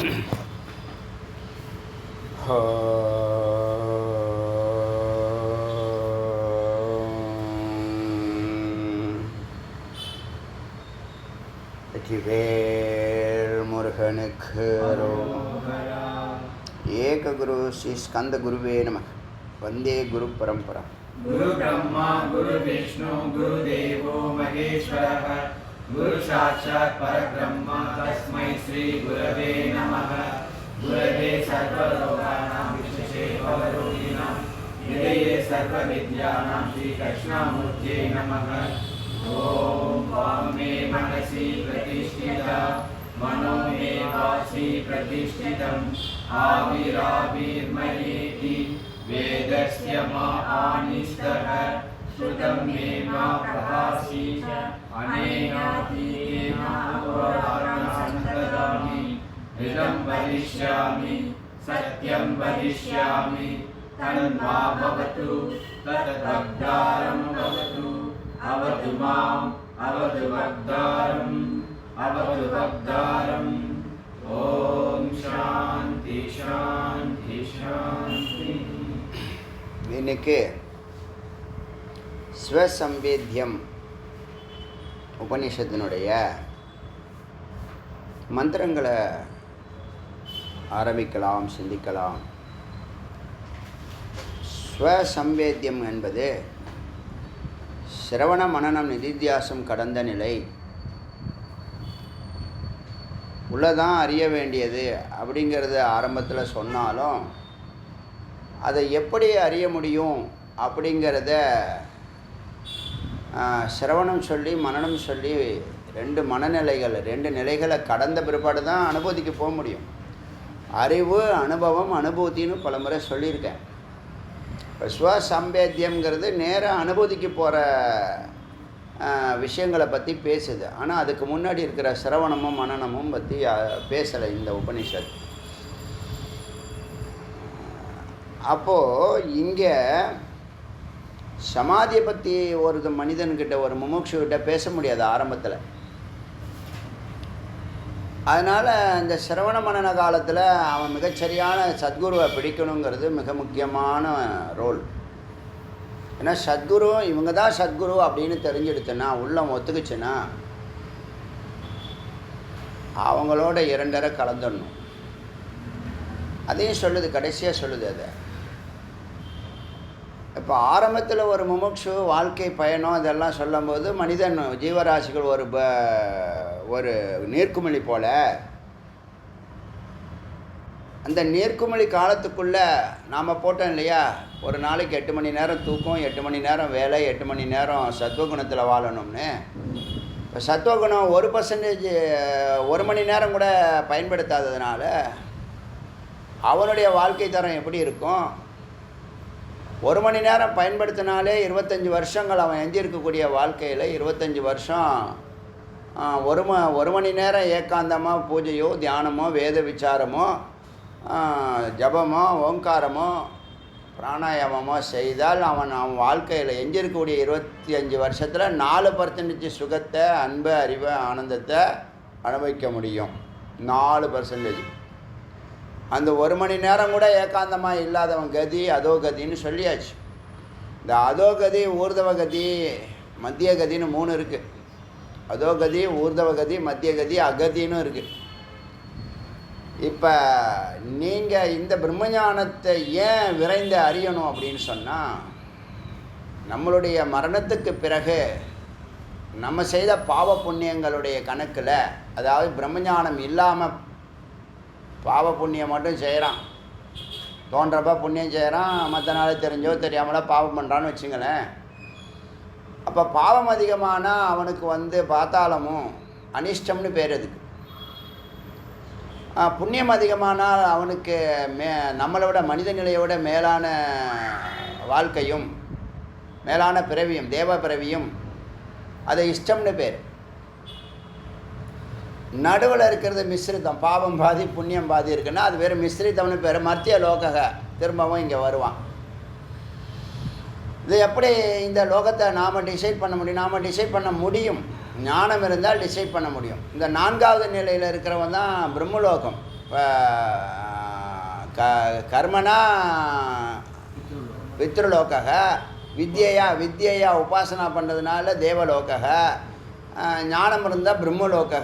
வெற்றிவேல் முருகனுக்கு ஏக குரு ஸ்ரீ ஸ்கந்த குருவே நம. வந்தே குரு பரம்பரா. குரு பிரம்மா குரு விஷ்ணு குரு தேவோ மகேஸ்வரः குரு சாட்சாத் பரபிரம்மா தஸ்மை ஸ்ரீ குரவே நமः. குரவே சர்வலோகானாம் விஷ்ணுஷே பவரோகிணாம் நிலையே சர்வ வித்யானாம் ஸ்ரீ தட்சிணாமூர்த்தியே நமः. ஓம் வாமே மனசி பிரதிஷ்டிதா மனோ மே வாசி பிரதிஷ்டிதம் ஆவிராவிர்மயேதி வேதஸ்ய மா ஆனிஷ்டः ஸ்ருதம் மே மா பிரகாசி அனேனாதீன அபராதம் சந்ததாமி ரிதம் வதிஷ்யாமி சத்யம் வதிஷ்யாமி தன்மா பவது தத்வக்தாரம் பவது அவது மாம் அவது வக்தாரம் அவது வக்தாரம். ஓம் சாந்தி சாந்தி சாந்தி. இன்னைக்கு ஸ்வசம்பேத்யம் உபநிஷத்தினுடைய மந்திரங்களை ஆரம்பிக்கலாம், சிந்திக்கலாம். ஸ்வசம்பேத்யம் என்பது சிரவண மனனம் நிதித்தியாசம் கடந்த நிலை, உள்ளதான் அறிய வேண்டியது அப்படிங்கிறத ஆரம்பத்தில் சொன்னாலும் அதை எப்படி அறிய முடியும் அப்படிங்கிறத சிரவணம் சொல்லி மனனம் சொல்லி ரெண்டு நிலைகளை கடந்த பிற்பாடு தான் அனுபூதிக்கு போக முடியும். அறிவு, அனுபவம், அனுபூதின்னு பல முறை சொல்லியிருக்கேன். இப்போ ஸ்வசம்பேத்தியம்ங்கிறது நேராக அனுபூதிக்கு போகிற விஷயங்களை பற்றி பேசுது. ஆனால் அதுக்கு முன்னாடி இருக்கிற சிரவணமும் மனனமும் பற்றி பேசலை இந்த உபனிஷத். அப்போது இங்கே சமாதியை பற்றி ஒரு மனிதன்கிட்ட, ஒரு முமுட்சுகிட்ட பேச முடியாது ஆரம்பத்தில். அதனால் இந்த சிரவண மனன காலத்தில் அவன் மிகச்சரியான சத்குருவை பிடிக்கணுங்கிறது மிக முக்கியமான ரோல். ஏன்னா சத்குரு இவங்க தான் சத்குரு அப்படின்னு தெரிஞ்சிடுச்சுன்னா, உள்ளம் ஒத்துக்குச்சுன்னா அவங்களோட இரண்டரை கலந்துடணும். அதையும் சொல்லுது, கடைசியாக சொல்லுது அதை. இப்போ ஆரம்பத்தில் ஒரு முமுட்சு வாழ்க்கை பயணம் இதெல்லாம் சொல்லும்போது மனிதன் ஜீவராசிகள் ஒரு நீர்க்குமிழி போல, அந்த நீர்க்குமிழி காலத்துக்குள்ளே நாம் போட்டோம் இல்லையா, ஒரு நாளைக்கு 8 மணி நேரம் தூக்கம், 8 மணி நேரம் வேலை, 8 மணி நேரம் சத்வகுணத்தில் வாழணும்னு. இப்போ சத்வகுணம் 1% 1 மணி நேரம் கூட பயன்படுத்தாததுனால அவனுடைய வாழ்க்கை தரம் எப்படி இருக்கும்? 1 மணி நேரம் பயன்படுத்தினாலே 25 வருஷங்கள் அவன் எஞ்சிருக்கக்கூடிய வாழ்க்கையில் 25 வருஷம் ஒரு மணி நேரம் ஏகாந்தமாக பூஜையோ தியானமோ வேத விசாரமோ ஜபமோ ஓங்காரமோ பிராணாயாமமோ செய்தால் அவன் வாழ்க்கையில் எஞ்சிருக்கக்கூடிய 25 வருஷத்தில் 4% சுகத்தை, அன்பை, அறிவை, ஆனந்தத்தை அனுபவிக்க முடியும். 4%. அந்த 1 மணி நேரம் கூட ஏகாந்தமாக இல்லாதவன் கதி அதோ கதின்னு சொல்லியாச்சு. இந்த அதோ கதி, ஊர்தவ கதி, மத்திய கதின்னு 3 இருக்குது. அதோ கதி, ஊர்தவ கதி, மத்திய கதி, அகதின்னு இருக்குது. இப்போ நீங்கள் இந்த பிரம்மஞானத்தை ஏன் விரைந்து அறியணும் அப்படின்னு சொன்னால், நம்மளுடைய மரணத்துக்கு பிறகு நம்ம செய்த பாவ புண்ணியங்களுடைய கணக்கில், அதாவது பிரம்மஞானம் இல்லாமல் பாவ புண்ணியம் மட்டும் செய்கிறான், தோன்றப்ப புண்ணியம் செய்கிறான், மற்ற நாள் தெரிஞ்சோ தெரியாமலோ பாவம் பண்ணுறான்னு வச்சுங்களேன். அப்போ பாவம் அதிகமானால் அவனுக்கு பாத்தாளமும் அனிஷ்டம்னு பேர். அதுக்கு புண்ணியம் அதிகமானால் அவனுக்கு நம்மளை விட மனித நிலையோட மேலான வாழ்க்கையும் மேலான பிறவியும் தேவ பிறவியும், அது இஷ்டம்னு பேர். நடுவில் இருக்கிறது மிஸ்ரிதம், பாவம் பாதி புண்ணியம் பாதி இருக்குன்னா அது வேறு மிஸ்ரிதம்னு பேர். மத்திய லோக திரும்பவும் இங்கே வருவான். இது எப்படி இந்த லோகத்தை நாம் டிசைட் பண்ண முடியும்? நாம் டிசைட் பண்ண முடியும், ஞானம் இருந்தால் டிசைட் பண்ண முடியும். இந்த 4வது நிலையில் இருக்கிறவன் தான் பிரம்மலோகம். கர்மனா பித்ருலோக, வித்யையா உபாசனா பண்ணுறதுனால தேவலோக, ஞானம் இருந்தால் பிரம்மலோக,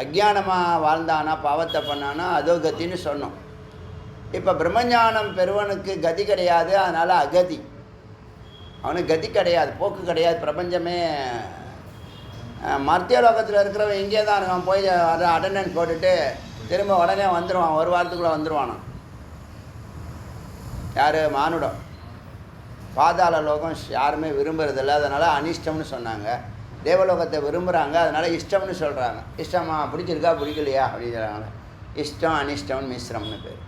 அஜ்ஞானமாக வாழ்ந்தானா பாவத்தை பண்ணானா அதோ கத்தின்னு சொன்னோம். இப்போ பிரம்மஞானம் பெறுவனுக்கு கதி கிடையாது, அதனால் அகதி. அவனுக்கு கதி கிடையாது, போக்கு கிடையாது. பிரபஞ்சமே மத்திய லோகத்தில் இருக்கிறவன் இங்கே தான் இருக்கான். போய் அட்டெண்டன்ஸ் போட்டுட்டு திரும்ப உடனே வந்துடுவான், ஒரு வாரத்துக்குள்ளே வந்துடுவானான். யார்? மானுடம். பாதாள லோகம் யாருமே விரும்புறதில்லை, அதனால் அனிஷ்டம்னு சொன்னாங்க. தேவலோகத்தை விரும்புகிறாங்க, அதனால் இஷ்டம்னு சொல்கிறாங்க. இஷ்டமா பிடிச்சிருக்கா பிடிக்கலையா அப்படின்னு சொல்கிறாங்க. இஷ்டம் அனிஷ்டம்னு மிஸ்ரம்னு பேர்.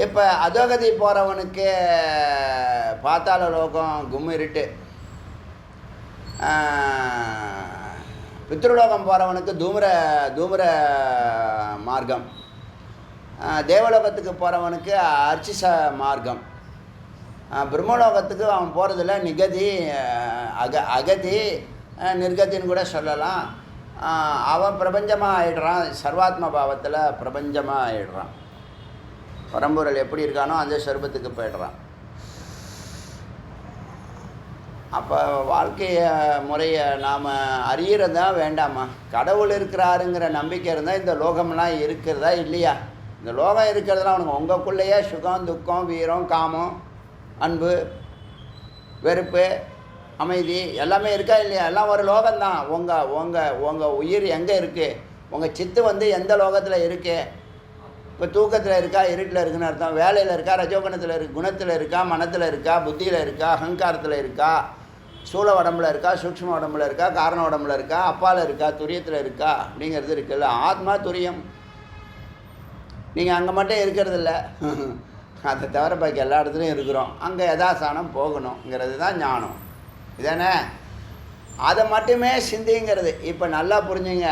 இப்போ அதோகதி போகிறவனுக்கு பாத்தாள லோகம் கும்மிருட்டு, பித்ருலோகம் போகிறவனுக்கு தூமர மார்க்கம், தேவலோகத்துக்கு போகிறவனுக்கு அர்ச்சிச மார்க்கம், பிரம்மலோகத்துக்கு அவன் போகிறதில்ல நிகதி அகதி நிர்கதின்னு கூட சொல்லலாம். அவன் பிரபஞ்சமாக ஆயிடுறான், சர்வாத்ம பாவத்தில் பிரபஞ்சமாக ஆயிடுறான். பரம்பொருள் எப்படி இருக்கானோ அந்த சொரூபத்துக்கு போய்டுறான். அப்போ வாழ்க்கைய முறையை நாம் அறியறதா வேண்டாமா? கடவுள் இருக்கிறாருங்கிற நம்பிக்கை இருந்தால் இந்த லோகம்லாம் இருக்கிறதா இல்லையா? இந்த லோகம் இருக்கிறதுலாம் அவனுக்கு உங்களுக்குள்ளேயே சுகம் துக்கம் வீரம் காமம் அன்பு வெறுப்பு அமைதி எல்லாமே இருக்கா இல்லையா? எல்லாம் ஒரு லோகம்தான். உங்கள் உயிர் எங்கே இருக்குது? உங்கள் சித்து வந்து எந்த லோகத்தில் இருக்குது? இப்போ தூக்கத்தில் இருக்கா, இருட்டில் இருக்குன்னு அர்த்தம். வேலையில் இருக்கா, ரஜோகுணத்தில் இருக்கு, குணத்தில் இருக்கா, மனத்தில் இருக்கா, புத்தியில் இருக்கா, அகங்காரத்தில் இருக்கா, சூழ உடம்புல இருக்கா, சூக்ஷ்ம உடம்புல இருக்கா, காரண உடம்புல இருக்கா, அப்பால் இருக்கா, துரியத்தில் இருக்கா அப்படிங்கிறது இருக்குல்ல. ஆத்மா துரியம். நீங்கள் அங்கே மட்டும் இருக்கிறதில்ல, அதை தவிர பாக்கி எல்லா இடத்துலையும் இருக்கிறோம். அங்கே யதாசானம் போகணுங்கிறது தான் ஞானம். இதானே? அதை மட்டுமே சிந்திங்கிறது. இப்போ நல்லா புரிஞ்சுங்க,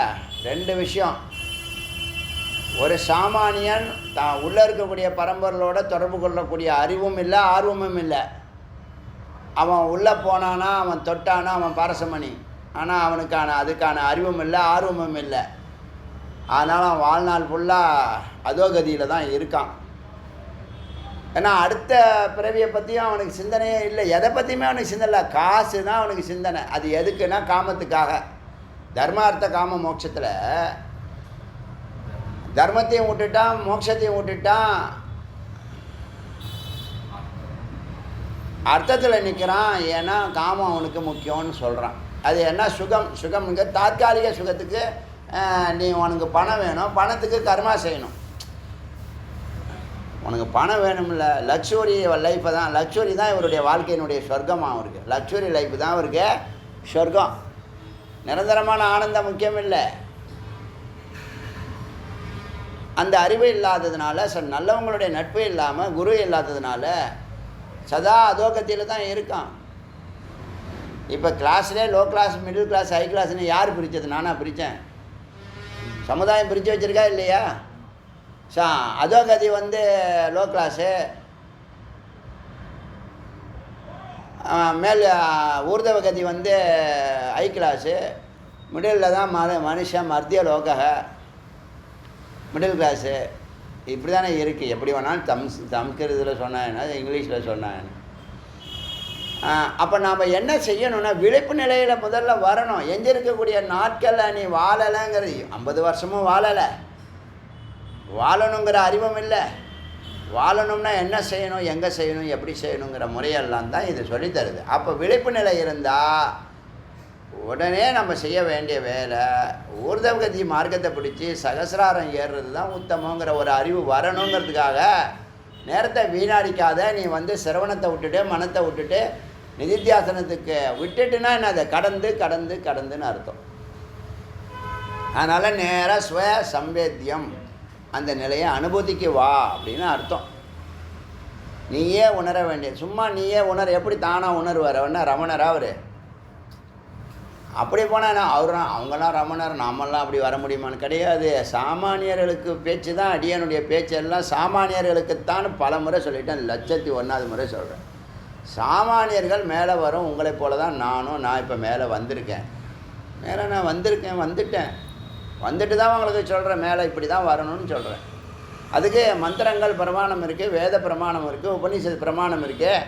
ரெண்டு விஷயம். ஒரு சாமானியன் தான் உள்ளே இருக்கக்கூடிய பரம்பொருளோட தொடர்பு கொள்ளக்கூடிய அறிவும் இல்லை, ஆர்வமும் இல்லை. அவன் உள்ளே போனானா, அவன் தொட்டானா, அவன் பாரசமணி. ஆனால் அதுக்கான அறிவும் இல்லை, ஆர்வமும் இல்லை. அதனால் அவன் வாழ்நாள் ஃபுல்லாக அதோகதியில் தான் இருக்கான். ஏன்னா அடுத்த பிறவியை பற்றியும் அவனுக்கு சிந்தனையே இல்லை, எதை பற்றியுமே அவனுக்கு சிந்தனை இல்லை. காசு தான் அவனுக்கு சிந்தனை. அது எதுக்குன்னா காமத்துக்காக. தர்மார்த்த காம மோட்சத்தில் தர்மத்தையும் விட்டுட்டான், மோட்சத்தையும் விட்டுட்டான், அர்த்தத்தில் நிற்கிறான். ஏன்னா காமம் அவனுக்கு முக்கியம்னு சொல்கிறான். அது என்ன? சுகம்ங்க தாற்காலிக சுகத்துக்கு நீ உனக்கு பணம் வேணும், பணத்துக்கு கர்மா செய்யணும். உனக்கு பணம் வேணும்ல, லக்ஸுரி லைஃப்பை தான். லக்ஸுரி தான் இவருடைய வாழ்க்கையினுடைய சொர்க்கமாக அவருக்கு. லக்ஸுரி லைஃப் தான் அவருக்கு சொர்க்கம். நிரந்தரமான ஆனந்தம் முக்கியம் இல்லை. அந்த அறிவு இல்லாததுனால, நல்லவங்களுடைய நட்பு இல்லாமல், குரு இல்லாததுனால சதா அதோகத்தியில் தான் இருக்கான். இப்போ கிளாஸ்லேயே low class, middle class, high கிளாஸ்னு யார் பிரித்தது? நானாக பிரித்தேன்? சமுதாயம் பிரித்து வச்சுருக்கா இல்லையா? அதோகதி வந்து லோ கிளாஸு, மேல் ஊர்தவகதி வந்து ஹை கிளாஸு, மிடில் தான் மனுஷன் மத்திய லோக மிடில் கிளாஸு. இப்படி தானே இருக்குது. எப்படி வேணாலும் சம்ஸ்கிருதத்தில் சொன்னாங்க, இங்கிலீஷில் சொன்னாங்க. அப்போ நாம் என்ன செய்யணும்னா, விழிப்பு நிலையில் முதல்ல வரணும். எங்கே இருக்கக்கூடிய நாட்களில் நீ வாழலைங்கிறது, 50 வருஷமும் வாழலை, வாழணுங்கிற அறிவும் இல்லை. வாழணும்னா என்ன செய்யணும், எங்கே செய்யணும், எப்படி செய்யணுங்கிற முறையெல்லாம் தான் இது சொல்லித்தருது. அப்போ விழிப்பு நிலை இருந்தால் உடனே நம்ம செய்ய வேண்டிய வேலை ஊர்தவகதி மார்க்கத்தை பிடிச்சி சகசிராரம் ஏறுறது தான் உத்தமங்கிற ஒரு அறிவு வரணுங்கிறதுக்காக நேரத்தை வீணாடிக்காத. நீ வந்து சிரவணத்தை விட்டுட்டு மனத்தை விட்டுட்டு நிதித்தியாசனத்துக்கு விட்டுட்டுனா என்ன? அதை கடந்துன்னு அர்த்தம். அதனால் நேராக ஸ்வ சம்பேத்தியம் அந்த நிலையை அனுபூதிக்கு வா அப்படின்னு அர்த்தம். நீயே உணர வேண்டியது. சும்மா நீயே உணர, எப்படி தானாக உணர்வார்? அவனா ரமணரா? அவர் அப்படி போனால் அவங்களாம் ரமணர், நாமெல்லாம் அப்படி வர முடியுமான்னு கிடையாது. சாமானியர்களுக்கு பேச்சு தான் அடியனுடைய பேச்செல்லாம் சாமானியர்களுக்குத்தான் பல முறை சொல்லிட்டேன், 1001வது முறை சொல்கிறேன். சாமானியர்கள் மேலே வரும். உங்களை போல தான் நான் இப்போ மேலே வந்திருக்கேன். வந்துட்டேன். வந்துட்டு தான் உங்களுக்கு சொல்கிறேன், மேலே இப்படி தான் வரணும்னு சொல்கிறேன். அதுக்கு மந்திரங்கள் பிரமாணம் இருக்குது, வேத பிரமாணம் இருக்குது, உபநிஷத் பிரமாணம் இருக்குது,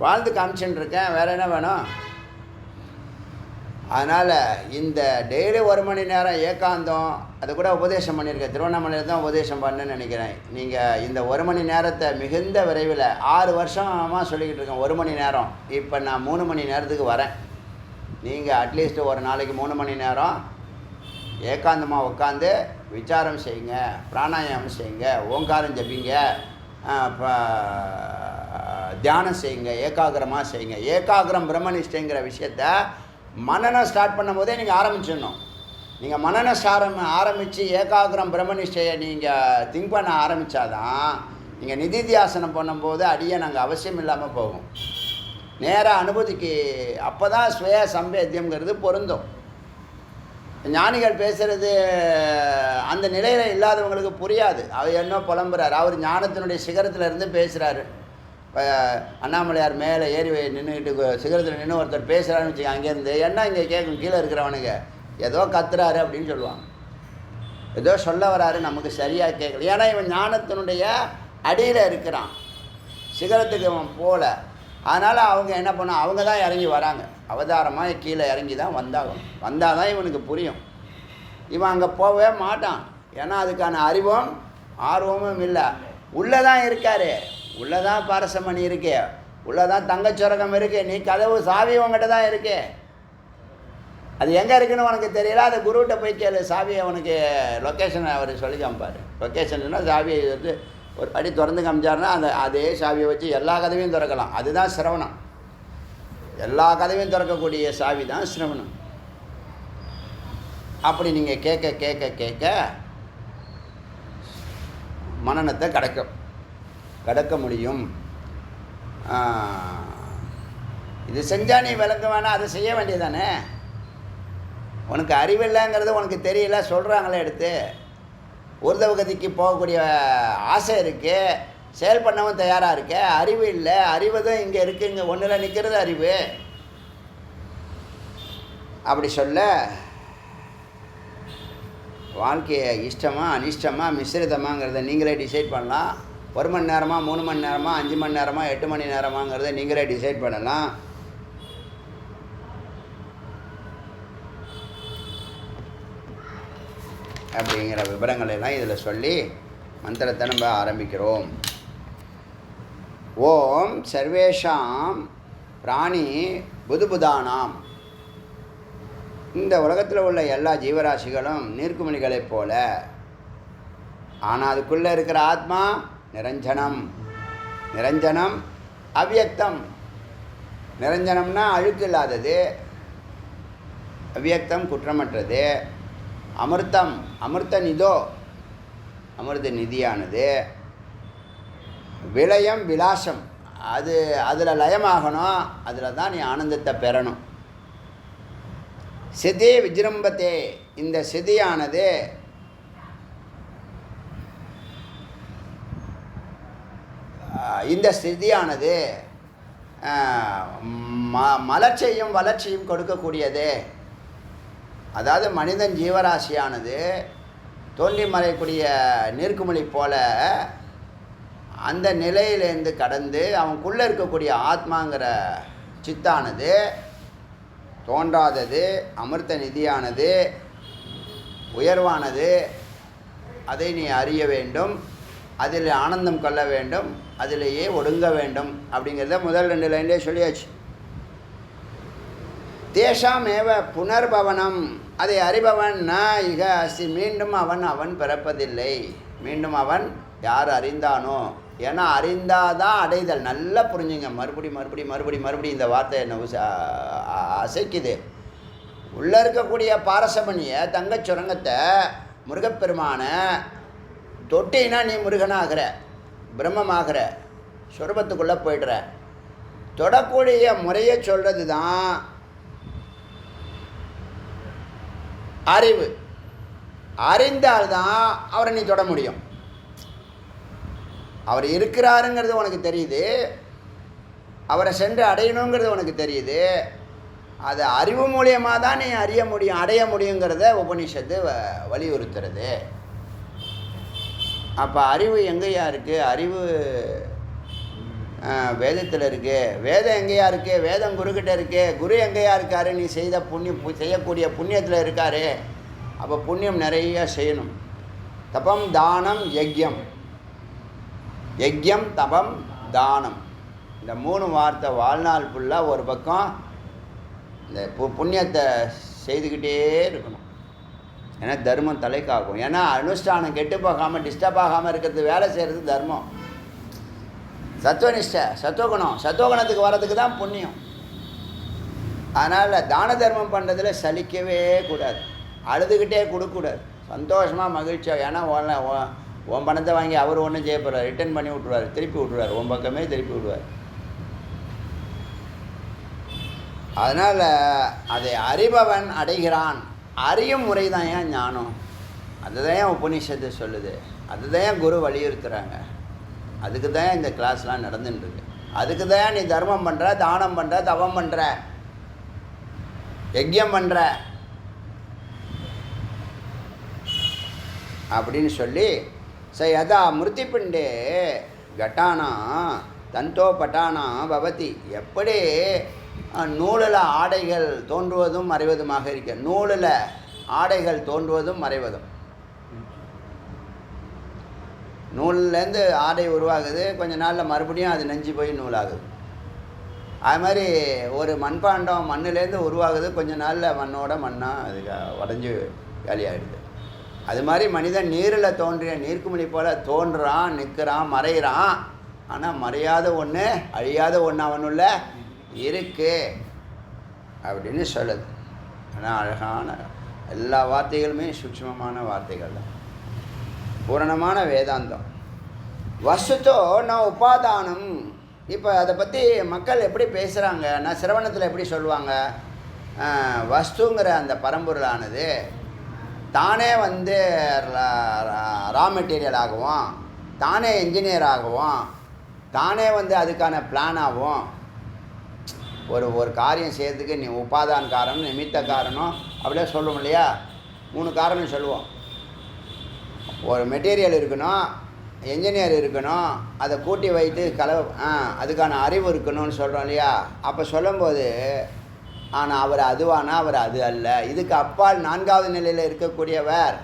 வாழ்ந்து காமிச்சுன்னு இருக்கேன். வேறு என்ன வேணும்? அதனால் இந்த டெய்லி 1 மணி நேரம் ஏகாந்தம் அது கூட உபதேசம் பண்ணியிருக்கேன். திருவண்ணாமலையில் தான் உபதேசம் பண்ணேன்னு நினைக்கிறேன். நீங்கள் இந்த 1 மணி நேரத்தை மிகுந்த விரைவில் 6 வருஷமாக சொல்லிக்கிட்டு இருக்கேன் 1 மணி நேரம். இப்போ நான் 3 மணி நேரத்துக்கு வரேன். நீங்கள் அட்லீஸ்ட் ஒரு நாளைக்கு 3 மணி நேரம் ஏகாந்தமாக உட்காந்து விசாரம் செய்யுங்க, பிராணாயாமம் செய்யுங்க, ஓங்காரம் ஜபிங்க, தியானம் செய்யுங்க, ஏகாகிரமாக செய்யுங்க. ஏகாகிரம் பிரம்மனிஷ்டைங்கிற விஷயத்த மனனம் ஸ்டார்ட் பண்ணும் போதே நீங்கள் ஆரம்பிச்சிடணும். நீங்கள் மனனம் ஆரம்பித்து ஏகாகிரம் பிரம்மனிஷ்டையை நீங்கள் திங்க் பண்ண ஆரம்பித்தாதான் நீங்கள் நிதித்தியாசனம் பண்ணும்போது அடியே நாங்கள் அவசியம் இல்லாமல் போகும். நேராக அனுபூதிக்கு அப்போ தான் சுய சம்பேத்தியங்கிறது பொருந்தும். ஞானிகள் பேசுகிறது அந்த நிலையில் இல்லாதவங்களுக்கு புரியாது. அவர் என்ன புலம்புறார், அவர் ஞானத்தினுடைய சிகரத்தில் இருந்து பேசுகிறாரு. இப்போ அண்ணாமலையார் மேலே ஏறி நின்றுக்கிட்டு சிகரத்தில் நின்று ஒருத்தர் பேசுகிறாருன்னு வச்சுக்க, அங்கேருந்து என்ன இங்கே கேட்கும், கீழே இருக்கிறவனுங்க ஏதோ கத்துறாரு அப்படின்னு சொல்லுவாங்க. ஏதோ சொல்ல வராரு, நமக்கு சரியாக கேட்கல. ஏன்னா இவன் ஞானத்தினுடைய அடியில் இருக்கிறான், சிகரத்துக்கு அவன் போகல. அதனால் அவங்க என்ன பண்ணால் அவங்க தான் இறங்கி வராங்க, அவதாரமாக கீழே இறங்கி தான் வந்தாலும் வந்தால் தான் இவனுக்கு புரியும். இவன் அங்கே போகவே மாட்டான். ஏன்னா அதுக்கான அறிவும் ஆர்வமும் இல்லை. உள்ளே தான் இருக்கார், உள்ளே தான் பாரசமணி இருக்கு, உள்ளே தான் தங்கச்சுரகம் இருக்குது. நீ கதவு சாவி உங்ககிட்ட தான் இருக்கு. அது எங்கே இருக்குன்னு உனக்கு தெரியல, அது குருகிட்ட போய் கேளு. சாவியை அவனுக்கு லொக்கேஷனை அவர் சொல்லி காமிப்பார். லொக்கேஷன்னா சாவியை வந்து ஒரு படி திறந்து காமிச்சாருன்னா அதே சாவியை வச்சு எல்லா கதவையும் திறக்கலாம். அதுதான் சிரவணம். எல்லா கதவையும் திறக்கக்கூடிய சாவி தான் சிரவணம். அப்படி நீங்கள் கேட்க கேட்க கேட்க மனநத்தை கடக்க முடியும். இது செஞ்சால் நீ விளங்க வேணாம், அதை செய்ய வேண்டியதானே. உனக்கு அறிவில்லைங்கிறது உனக்கு தெரியல, சொல்கிறாங்களே எடுத்து. ஊர்தவகதிக்கு போகக்கூடிய ஆசை இருக்குது, செயல் பண்ணவும் தயாராக இருக்க. அறிவு இல்லை, அறிவு தான் இங்கே இருக்குது, இங்கே ஒன்றில் நிற்கிறது அறிவு. அப்படி சொல்ல வாழ்க்கையை இஷ்டமாக அனிஷ்டமாக மிஸ்ரிதமாங்கிறத நீங்களே டிசைட் பண்ணலாம். 1 மணி நேரமாக 3 மணி நேரமாக 5 மணி நேரமாக 8 மணி நேரமாங்கிறத நீங்களே டிசைட் பண்ணலாம். அப்படிங்கிற விவரங்களெல்லாம் இதில் சொல்லி மந்திரத்தை நம்ம ஆரம்பிக்கிறோம். ஓம் சர்வேஷாம் பிராணி புதுபுதானாம். இந்த உலகத்தில் உள்ள எல்லா ஜீவராசிகளும் நீர்க்குமிழிகளைப் போல, ஆனால் அதுக்குள்ளே இருக்கிற ஆத்மா நிரஞ்சனம். நிரஞ்சனம் அவ்யக்தம். நிரஞ்சனம்னா அழுக்கு இல்லாதது, அவ்யக்தம் குற்றமற்றது. அமிர்தம் அமிர்த நிதோ, அமிர்த நிதியானது. விலயம் விலாசம், அதில் லயமாகணும், அதில் தான் நீ ஆனந்தத்தை பெறணும். சிதி விஜృంభతే, இந்த சிதியானது இந்த ஸ்திதியானது மலர்ச்சியும் வளர்ச்சியும் கொடுக்கக்கூடியது. அதாவது மனிதன் ஜீவராசியானது தோன்றி மறையக்கூடிய நீர்க்குமிழி போல அந்த நிலையிலேருந்து கடந்து அவனுக்குள்ளே இருக்கக்கூடிய ஆத்மாங்கிற சித்தானது தோன்றாதது, அமிர்த நிதியானது, உயர்வானது. அதை நீ அறிய வேண்டும், அதில் ஆனந்தம் கொள்ள வேண்டும், அதிலேயே ஒடுங்க வேண்டும். அப்படிங்கிறத முதல் 2 லைன்லேயே சொல்லியாச்சு. தேஷாம் ஏவ புனர்பவனம், அதை அறிபவன் ந இக அஸ்தி, மீண்டும் அவன் பிறப்பதில்லை. மீண்டும் அவன் யார் அறிந்தானோ, ஏன்னா அறிந்தாதான் அடைதல். நல்லா புரிஞ்சுங்க. மறுபடி இந்த வார்த்தை என்ன அசைக்குது. உள்ளே இருக்கக்கூடிய பாரசமணியை தங்கச் சுரங்கத்தை முருகப்பெருமானை தொட்டினா நீ முருகனாகிற, பிரம்மமாகிற, சொரூபத்துக்குள்ளே போய்டுற. தொடக்கூடிய முறையை சொல்கிறது தான் அறிவு. அறிந்தால்தான் அவரை நீ தொட முடியும். அவர் இருக்கிறாருங்கிறது உனக்கு தெரியுது, அவரை சென்று அடையணுங்கிறது உனக்கு தெரியுது. அது அறிவு மூலியமாக தான் நீ அறிய முடியும், அடைய முடியுங்கிறத உபனிஷத்து வலியுறுத்துறது. அப்போ அறிவு எங்கேயா இருக்குது? அறிவு வேதத்தில் இருக்குது. வேதம் எங்கேயா இருக்குது? வேதம் குருக்கிட்ட இருக்கு. குரு எங்கேயா இருக்காரு? நீ செய்யக்கூடிய புண்ணியத்தில் இருக்காரு. அப்போ புண்ணியம் நிறைய செய்யணும். தபம் தானம் யஜ்யம், யஜ்யம் தபம் தானம், இந்த 3 வார்த்தை வாழ்நாள் ஃபுல்லாக ஒரு பக்கம் இந்த புண்ணியத்தை செய்துக்கிட்டே இருக்கணும். ஏன்னா தர்மம் தலைக்காகும். ஏன்னா அனுஷ்டானம் கெட்டு போகாமல் டிஸ்டர்ப் ஆகாமல் இருக்கிறது வேலை செய்கிறது தர்மம். சத்துவனிஷ்டை, சத்துவகுணம், சத்துவகுணத்துக்கு வர்றதுக்கு தான் புண்ணியம். அதனால் தான தர்மம் பண்ணுறதுல சலிக்கவே கூடாது, அழுதுகிட்டே கொடுக்கக்கூடாது, சந்தோஷமாக மகிழ்ச்சியாக. ஏன்னா உன் பணத்தை வாங்கி அவர் ஒன்றும் செய்ய போகிறார், ரிட்டர்ன் பண்ணி விட்ருவார், திருப்பி விட்ருவார், உன் பக்கமே திருப்பி விடுவார். அதனால் அதை அறிபவன் அடைகிறான். அறியும் முறை தான் ஏன் ஞானம், அதுதான் ஏன் உபநிஷத்து சொல்லுது, அதுதான் ஏன் குரு வலியுறுத்துகிறாங்க. அதுக்கு தான் இந்த கிளாஸ்லாம் நடந்துட்டுருக்கு. அதுக்கு தான் நீ தர்மம் பண்ணுற, தானம் பண்ணுற, தவம் பண்ணுற, யஜ்யம் பண்ணுற அப்படின்னு சொல்லி யதா மிருத்திபிண்டே கட்டானா தந்தோ பட்டானா பவதி. எப்படி நூலில் ஆடைகள் தோன்றுவதும் மறைவதுமாக இருக்க, நூலில் ஆடைகள் தோன்றுவதும் மறைவதும், நூல்லேருந்து ஆடை உருவாகுது, கொஞ்ச நாளில் மறுபடியும் அது நெஞ்சு போய் நூலாகுது. அது மாதிரி ஒரு மண்பாண்டம் மண்ணிலேருந்து உருவாகுது, கொஞ்ச நாளில் மண்ணோட மண்ணாக அது உடஞ்சி காலியாகிடுது. அது மாதிரி மனிதன் நீரில் தோன்றிய நீர்க்குமிழி போல் தோன்றுறான், நிற்கிறான், மறைகிறான். ஆனால் மறையாத ஒன்று, அழியாத ஒன்று அவனுள்ள இருக்கு அப்படின்னு சொல்லுது. ஆனால் அழகான எல்லா வார்த்தைகளுமே சூக்ஷ்மமான வார்த்தைகள் தான், பூரணமான வேதாந்தம். வஸ்துத்தோ நான் உபாதானம். இப்போ அதை பற்றி மக்கள் எப்படி பேசுகிறாங்க, நான் சிரவணத்தில் எப்படி சொல்லுவாங்க, வஸ்துங்கிற அந்த பரம்பொருளானது தானே ரா மெட்டீரியல் ஆகவும், தானே என்ஜினியர் ஆகவும், தானே அதுக்கான பிளான் ஆகும். ஒரு காரியம் செய்கிறதுக்கு நீ உபாதான் காரணம், நிமித்த காரணம் அப்படியே சொல்லுவோம் இல்லையா, 3 காரணம் சொல்லுவோம். ஒரு மெட்டீரியல் இருக்கணும், என்ஜினியர் இருக்கணும், அதை கூட்டி வைத்து அதுக்கான அறிவு இருக்கணும்னு சொல்கிறோம் இல்லையா. அப்போ சொல்லும்போது ஆனால் அவர் அதுவானா, அவர் அது அல்ல, இதுக்கு அப்பால் 4வது நிலையில் இருக்கக்கூடியவர்,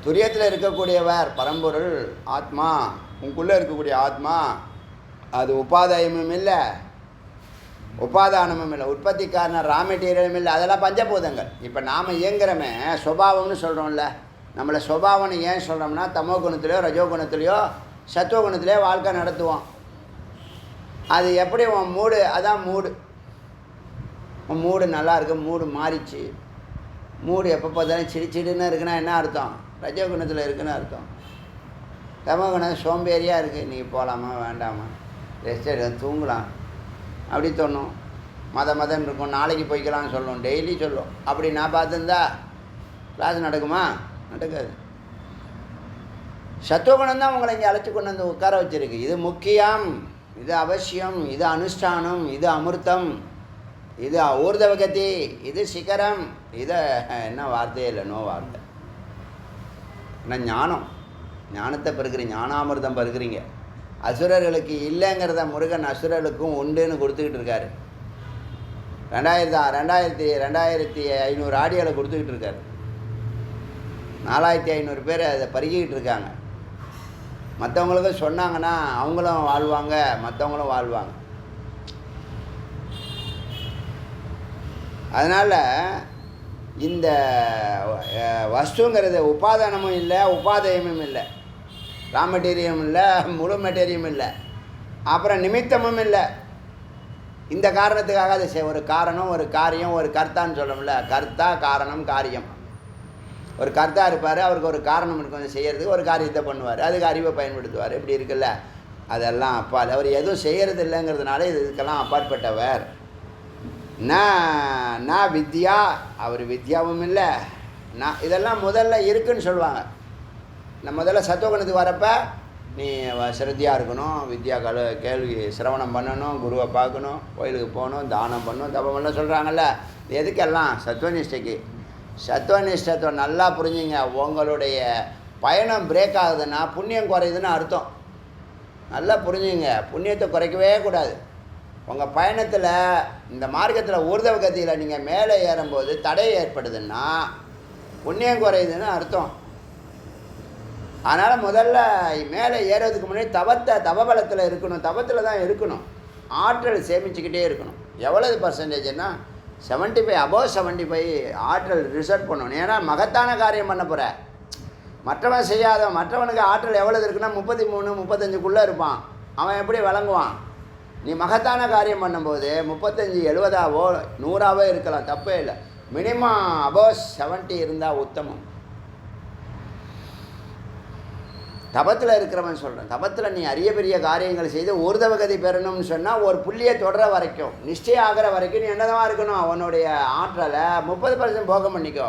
துரியத்தில் இருக்கக்கூடியவர் பரம்பொருள் ஆத்மா, உங்களுக்குள்ளே இருக்கக்கூடிய ஆத்மா. அது உபாதாயமும் இல்லை, உபாதானமும் இல்லை, உற்பத்தி காரணம் ரா மெட்டீரியலும் இல்லை, அதெல்லாம் பஞ்சபூதங்கள். இப்போ நாம் இயங்குறமே சுபாவம்னு சொல்கிறோம்ல, நம்மளை சுபாவம்னு ஏன் சொல்கிறோம்னா தமோ குணத்துலையோ ரஜோ குணத்துலையோ சத்துவ குணத்துலையோ வாழ்க்கை நடத்துவோம். அது எப்படி உன் மூடு, அதான் மூடு. உன் மூடு நல்லா இருக்கு, மூடு மாறிச்சு. மூடு எப்போ பார்த்தாலும் சிடிச்சிடுன்னு இருக்குன்னா என்ன அர்த்தம், ரஜோ குணத்தில் இருக்குன்னு அர்த்தம். தமோ குணம் சோம்பேறியாக இருக்குது, நீங்கள் போகலாமா வேண்டாமா, ரெஸ்ட் எடுக்க தூங்கலாம் அப்படி தோணும். மதன்னு இருக்கும், நாளைக்கு போய்க்கலாம்னு சொல்லுவோம், டெய்லி சொல்லுவோம். அப்படி நான் பார்த்துருந்தா கிளாஸ் நடக்குமா, நடக்காது. சத்துவகுணம் தான் உங்களை இங்கே அழைச்சி கொண்டு வந்து உட்கார வச்சுருக்கு. இது முக்கியம், இது அவசியம், இது அனுஷ்டானம், இது அமிர்தம், இது ஊர்தவகதி, இது சிகரம். இதை என்ன வார்த்தையே இல்லை, நோ வார்த்தை. ஆனால் ஞானம், ஞானத்தை பெருக்கிறீங்க, ஞானாமிர்தம் பெருக்கிறீங்க. அசுரர்களுக்கு இல்லைங்கிறத முருகன் அசுரர்களுக்கும் உண்டுன்னு கொடுத்துக்கிட்டு இருக்காரு. 2500 ஆடியோவில் கொடுத்துக்கிட்டு இருக்காரு. 4500 பேர் அதை பருகிக்கிட்டு இருக்காங்க. மற்றவங்களுக்கும் சொன்னாங்கன்னா அவங்களும் வாழ்வாங்க, மற்றவங்களும் வாழ்வாங்க. அதனால் இந்த வஸ்துங்கிறது உபாதானமும் இல்லை, உபாதயமும் இல்லை, ரா மெட்டீரியலும் இல்லை, முழு மெட்டீரியலும் இல்லை, அப்புறம் நிமித்தமும் இல்லை. இந்த காரணத்துக்காக அது ஒரு காரணம், ஒரு காரியம், ஒரு கர்த்தான்னு சொல்லணும்ல. கர்த்தா, காரணம், காரியம். ஒரு கர்த்தா இருப்பார், அவருக்கு ஒரு காரணம் இருக்கும் செய்கிறதுக்கு, ஒரு காரியத்தை பண்ணுவார், அதுக்கு அறிவை பயன்படுத்துவார். இப்படி இருக்குல்ல, அதெல்லாம் அப்பால். அவர் எதுவும் செய்கிறது இல்லைங்கிறதுனால இதுக்கெல்லாம் அப்பாற்பட்டவர். நான் வித்யா, அவர் வித்யாவும் இல்லை. இதெல்லாம் முதல்ல இருக்குன்னு சொல்லுவாங்க. நான் முதல்ல சத்துவகுணத்துக்கு வரப்போ நீ சிரத்தையாக இருக்கணும், வித்யா கேள்வி சிரவணம் பண்ணணும், குருவை பார்க்கணும், கோயிலுக்கு போகணும், தானம் பண்ணணும், தபம் பண்ண சொல்கிறாங்கல்ல. எதுக்கெல்லாம்? சத்வநிஷ்டைக்கு. சத்வநிஷ்டத்தை நல்லா புரிஞ்சுங்க. உங்களுடைய பயணம் பிரேக் ஆகுதுன்னா புண்ணியம் குறையுதுன்னு அர்த்தம். நல்லா புரிஞ்சுங்க. புண்ணியத்தை குறைக்கவே கூடாது. உங்கள் பயணத்தில் இந்த மார்க்கத்தில் ஊர்தவ கதியில் நீங்கள் மேலே ஏறும்போது தடை ஏற்படுதுன்னா புண்ணியம் குறையுதுன்னு அர்த்தம். அதனால் முதல்ல மேலே ஏறுறதுக்கு முன்னாடி தவபலத்தில் இருக்கணும். தவத்தில் தான் இருக்கணும். ஆற்றல் சேமிச்சுக்கிட்டே இருக்கணும். எவ்வளவு பர்சன்டேஜ்னா 75, அபோவ் 75 ஆற்றல் ரிசர்வ் பண்ணணும். ஏன்னா மகத்தான காரியம் பண்ண போகிற. மற்றவன் செய்யாதவன், மற்றவனுக்கு ஆற்றல் எவ்வளவு இருக்குன்னா 33, 35க்குள்ளே இருப்பான். அவன் எப்படி விளங்குவான்? நீ மகத்தான காரியம் பண்ணும்போது 35, 70ஆவோ 100ஆவோ இருக்கலாம், தப்பே இல்லை. மினிமம் அபோவ் 70 இருந்தால் உத்தமம். தபத்தில் இருக்கிறவன் சொல்கிறேன். தபத்தில் நீ அரிய பெரிய காரியங்கள் செய்து ஊர்தவகதி பெறணும்னு சொன்னால் ஒரு புள்ளியை தொடர வரைக்கும், நிச்சயம் ஆகிற வரைக்கும் நீ என்னதான் இருக்கணும்? அவனுடைய ஆற்றலை 30% போகம் பண்ணிக்கோ,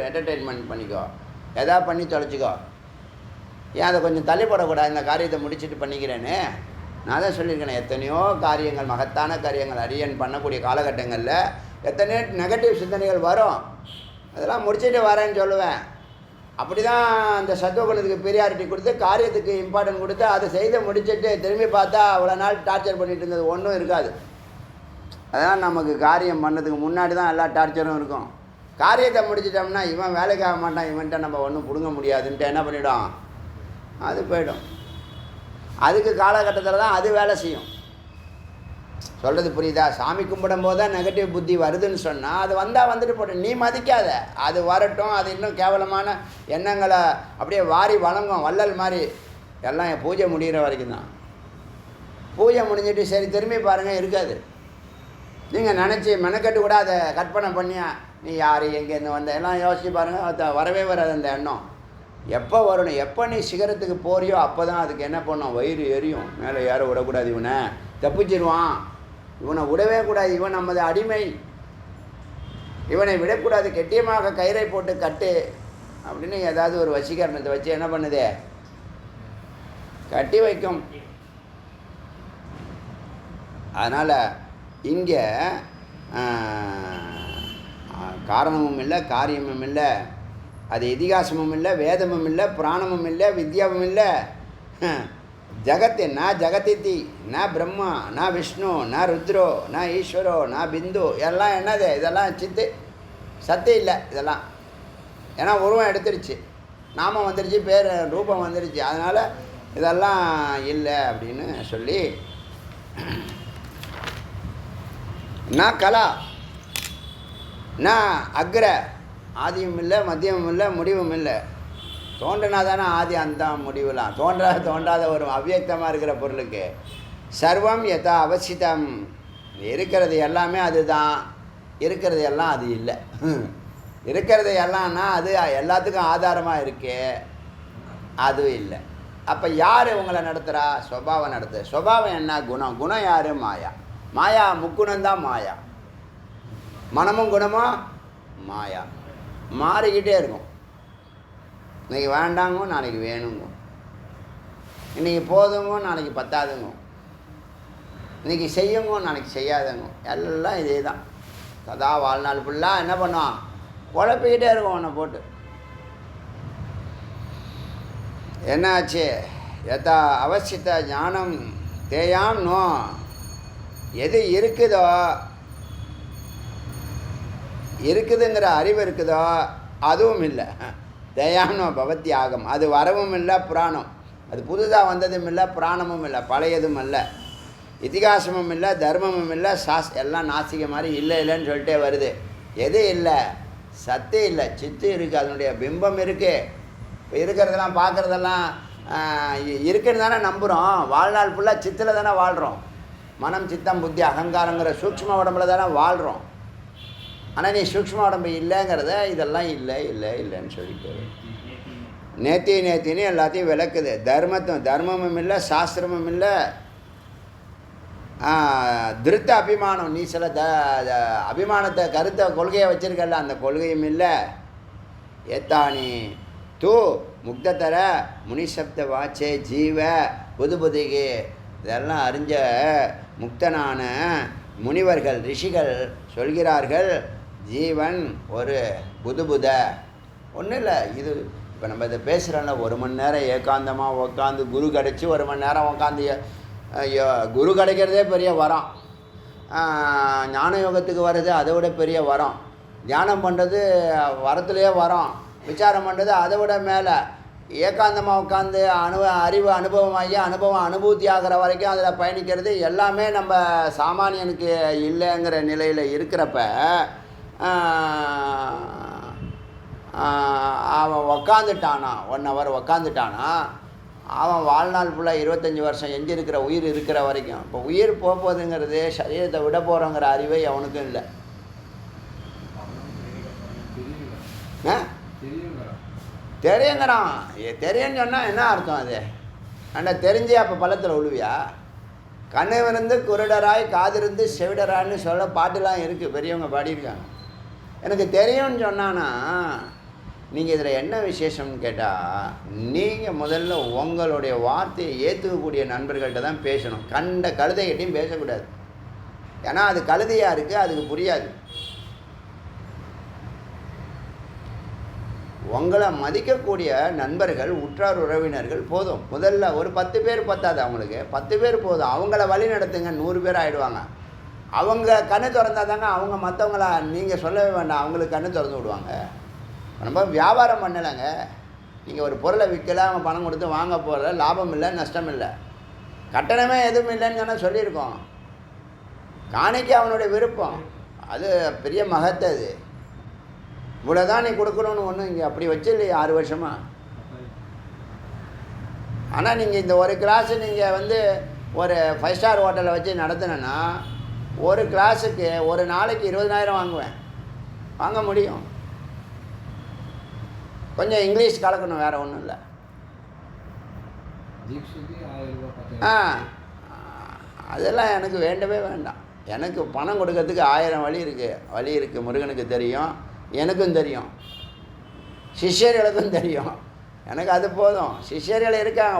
என்டர்டெயின்மெண்ட் பண்ணிக்கோ, எதாவது பண்ணி தொலைச்சிக்கோ. ஏன் அதை கொஞ்சம் தள்ளி போடக்கூடாது? இந்த காரியத்தை முடிச்சுட்டு பண்ணிக்கிறேன்னு நான் தான் சொல்லியிருக்கேன். எத்தனையோ காரியங்கள், மகத்தான காரியங்கள் அரியன் பண்ணக்கூடிய காலகட்டங்களில் எத்தனையோ நெகட்டிவ் சிந்தனைகள் வரும். அதெல்லாம் முடிச்சுட்டு வரேன்னு சொல்லுவேன். அப்படி தான் அந்த சத்துவகுணத்துக்கு பெரியாரிட்டி கொடுத்து காரியத்துக்கு இம்பார்ட்டன்ட் கொடுத்து அதை செய்து முடிச்சுட்டு திரும்பி பார்த்தா அவ்வளோ நாள் டார்ச்சர் பண்ணிட்டு இருந்தது ஒன்றும் இருக்காது. அதான் நமக்கு காரியம் பண்ணதுக்கு முன்னாடி தான் எல்லா டார்ச்சரும் இருக்கும். காரியத்தை முடிச்சிட்டோம்னா இவன் வேலைக்கு ஆக மாட்டான், இவன்கிட்ட நம்ம ஒன்றும் பிடுங்க முடியாதுன்ட்டு என்ன பண்ணிவிடும்? அது போயிடும். அதுக்கு காலகட்டத்தில் தான் அது வேலை செய்யும். சொல்கிறது புரியுதா? சாமி கும்பிடும் போது தான் நெகட்டிவ் புத்தி வருதுன்னு சொன்னால் அது வந்தால் வந்துட்டு போட்டோம், நீ மதிக்காத. அது வரட்டும். அது இன்னும் கேவலமான எண்ணங்களை அப்படியே வாரி வழங்கும் வள்ளல் மாதிரி. எல்லாம் என் பூஜை முடிகிற வரைக்கும் தான். பூஜை முடிஞ்சிட்டு சரி திரும்பி பாருங்கள், இருக்காது. நீங்கள் நினச்சி மெனக்கட்டு கூட அதை கற்பனை பண்ணியா நீ யார் எங்கேருந்து வந்த எல்லாம் யோசிச்சு பாருங்கள், வரவே வராது அந்த எண்ணம். எப்போ வரணும்? எப்போ நீ சிகரத்துக்கு போறியோ அப்போ தான் அதுக்கு என்ன பண்ணும்? வயிறு எரியும். மேலே ஏற விடக்கூடாது, இவனை தப்பிச்சிடுவான், இவனை விடவே கூடாது, இவன் நமது அடிமை, இவனை விடக்கூடாது, கெட்டியமாக கயிறை போட்டு கட்டு அப்படின்னு ஏதாவது ஒரு வசீகரணத்தை வச்சு என்ன பண்ணுது? கட்டி வைக்கும். அதனால் இங்கே காரணமும் இல்லை, காரியமும் இல்லை, அது இதிகாசமும் இல்லை, வேதமும் இல்லை, புராணமும் இல்லை, வித்யாவும் இல்லை. ஜகத்து ந ஜகதித்தி, ந பிரம்மா, ந விஷ்ணு, ந ருத்ரோ, ந ஈஸ்வரோ, ந பிந்து. எல்லாம் என்னது? இதெல்லாம் சித்து, சத்து இல்லை இதெல்லாம். ஏன்னா உருவம் எடுத்துருச்சு, நாமம் வந்துருச்சு, பேர் ரூபம் வந்துருச்சு. அதனால் இதெல்லாம் இல்லை அப்படின்னு சொல்லி நான் கலா நான் அக்ர, ஆதியும் இல்லை, மத்தியமும் இல்லை, முடிவும் இல்லை. தோன்றினா தானே ஆதி அந்த முடிவுலாம். தோன்றாத ஒரு அவ்வியக்தமாக இருக்கிற பொருளுக்கு சர்வம் யதா அவசிதம். இருக்கிறது எல்லாமே அதுதான், இருக்கிறது எல்லாம் அது இல்லை. இருக்கிறது எல்லாம்னா அது எல்லாத்துக்கும் ஆதாரமாக இருக்கு, அதுவும் இல்லை. அப்போ யார் உங்களை நடத்துகிறா? ஸ்வபாவம் நடத்து. ஸ்வபாவம் என்ன? குணம். குணம் யார்? மாயா. மாயா முக்குணம்தான் மாயா. மனமும் குணமும் மாயா மாறிக்கிட்டே இருக்கும். இன்றைக்கி வேண்டாங்க, நாளைக்கு வேணுங்க, இன்றைக்கி போதுங்க, நாளைக்கு பத்தாதுங்க, இன்றைக்கி செய்யுங்க, நாளைக்கு செய்யாதுங்க. எல்லாம் இதே தான். சதா வாழ்நாள் ஃபுல்லாக என்ன பண்ணுவான்? குழப்பிக்கிட்டே இருக்கும் உன்னை போட்டு. என்னாச்சு? யதா அவசித்த ஞானம் தேயாம் நோ. எது இருக்குதோ, இருக்குதுங்கிற அறிவு இருக்குதோ அதுவும் இல்லை. தயானோ பவத்தி ஆகம். அது வரவும் இல்லை, புராணம். அது புதுதாக வந்ததும் இல்லை, புராணமும் இல்லை, பழையதும் இல்லை, இதிகாசமும் இல்லை, தர்மமும் இல்லை, எல்லாம் நாசிக மாதிரி இல்லை இல்லைன்னு சொல்லிட்டே வருது. எது இல்லை? சத்து இல்லை, சித்து இருக்குது, அதனுடைய பிம்பம் இருக்குது. இப்போ இருக்கிறதெல்லாம் பார்க்குறதெல்லாம் இருக்குன்னு தானே நம்புகிறோம். வாழ்நாள் ஃபுல்லாக சித்தில் தானே வாழ்கிறோம். மனம், சித்தம், புத்தி, அகங்காரங்கிற சூக்ஷ்ம உடம்புல தானே வாழ்கிறோம். ஆனால் நீ சூக்ஷ்ம உடம்பு இல்லைங்கிறத இதெல்லாம் இல்லை இல்லை இல்லைன்னு சொல்லிட்டு நேத்தின்னு எல்லாத்தையும் விளக்குது. தர்மமும் இல்லை, சாஸ்திரமும் இல்லை, திருத்த அபிமானம். நீ சில அபிமானத்தை, கருத்தை, கொள்கையை வச்சுருக்கல, அந்த கொள்கையும் இல்லை. ஏத்தானி தூ முக்ததர முனிசப்த வாச்சே ஜீவ புதுபுதிகே இதெல்லாம் அறிஞ்ச முக்தனான முனிவர்கள் ரிஷிகள் சொல்கிறார்கள் ஜீவன் ஒரு புதுபுத ஒன்றும் இல்லை. இது இப்போ நம்ம இதை பேசுகிறோம்ல, 1 மணி நேரம் ஏகாந்தமாக உட்காந்து குரு கிடச்சி 1 மணி நேரம் உட்காந்து குரு கிடைக்கிறதே பெரிய வரம். ஞான யோகத்துக்கு வர்றது அதை விட பெரிய வரம். தியானம் பண்ணுறது வரத்துலேயே வரம். விசாரம் பண்ணுறது அதை விட மேலே. ஏகாந்தமாக உட்காந்து அறிவு அனுபவமாகி அனுபூதி ஆகிற வரைக்கும் அதில் பயணிக்கிறது எல்லாமே நம்ம சாமானியனுக்கு இல்லைங்கிற நிலையில் இருக்கிறப்ப அவன் உக்காந்துட்டானா 1 ஹவர் உக்காந்துட்டானா அவன் வாழ்நாள் ஃபுல்லாக 25 வருஷம் எஞ்சிருக்கிற உயிர் இருக்கிற வரைக்கும். இப்போ உயிர் போகுதுங்கிறது சரீரத்தை விட போகிறோங்கிற அறிவை அவனுக்கும் இல்லை. தெரியுங்கிறான். தெரியுன்னு சொன்னால் என்ன அர்த்தம்? அது ஆனால் தெரிஞ்சே அப்போ பள்ளத்தில் விழுவியா? கண்ணு இருந்து குருடராய் காதிருந்து செவிடரான்னு சொல்ல பாட்டுலாம் இருக்குது, பெரியவங்க பாடியிருக்காங்க. எனக்கு தெரியும்னு சொன்னான்னா நீங்கள் இதில் என்ன விசேஷம்னு கேட்டால், நீங்கள் முதல்ல உங்களுடைய வார்த்தையை ஏற்றுக்கக்கூடிய நண்பர்கள்ட்ட தான் பேசணும். கண்ட கழுதைகிட்டையும் பேசக்கூடாது. ஏன்னா அது கழுதையாக இருக்குது, அதுக்கு புரியாது. உங்களை மதிக்கக்கூடிய நண்பர்கள் உற்றார் உறவினர்கள் போதும். முதல்ல ஒரு 10 பேர் பத்தாது, அவங்களுக்கு 10 பேர் போதும். அவங்கள வழி நடத்துங்க, 100 பேர் ஆகிடுவாங்க. அவங்க கண்ணு திறந்தால் தாங்க அவங்க மற்றவங்கள நீங்கள் சொல்லவே வேண்டாம், அவங்களுக்கு கண்ணு திறந்து விடுவாங்க. நம்ம வியாபாரம் பண்ணலைங்க. நீங்கள் ஒரு பொருளை விற்கல, அவங்க பணம் கொடுத்து வாங்க போகிற லாபம் இல்லை, நஷ்டம் இல்லை, கட்டணமே எதுவும் இல்லைன்னு சொன்னால் சொல்லியிருக்கோம். காணிக்கு அவனுடைய விருப்பம், அது பெரிய மகத்தை. அது இவ்வளோதான் நீ கொடுக்கணும்னு ஒன்றும் இங்கே அப்படி வச்சு இல்லையே 6 வருஷமாக. ஆனால் நீங்கள் இந்த ஒரு கிளாஸு நீங்கள் வந்து ஒரு 5 ஸ்டார் ஹோட்டலில் வச்சு நடத்தினேன்னா ஒரு கிளாஸுக்கு ஒரு நாளைக்கு 20,000 வாங்குவேன். வாங்க முடியும். கொஞ்சம் இங்கிலீஷ் கலக்கணும், வேறு ஒன்றும் இல்லை. அதெல்லாம் எனக்கு வேண்டவே வேண்டாம். எனக்கு பணம் கொடுக்கறதுக்கு 1000 வழி இருக்குது. முருகனுக்கு தெரியும், எனக்கும் தெரியும், சிஷ்யர்களுக்கும் தெரியும். எனக்கு அது போதும். சிஷ்யர்கள் இருக்காங்க,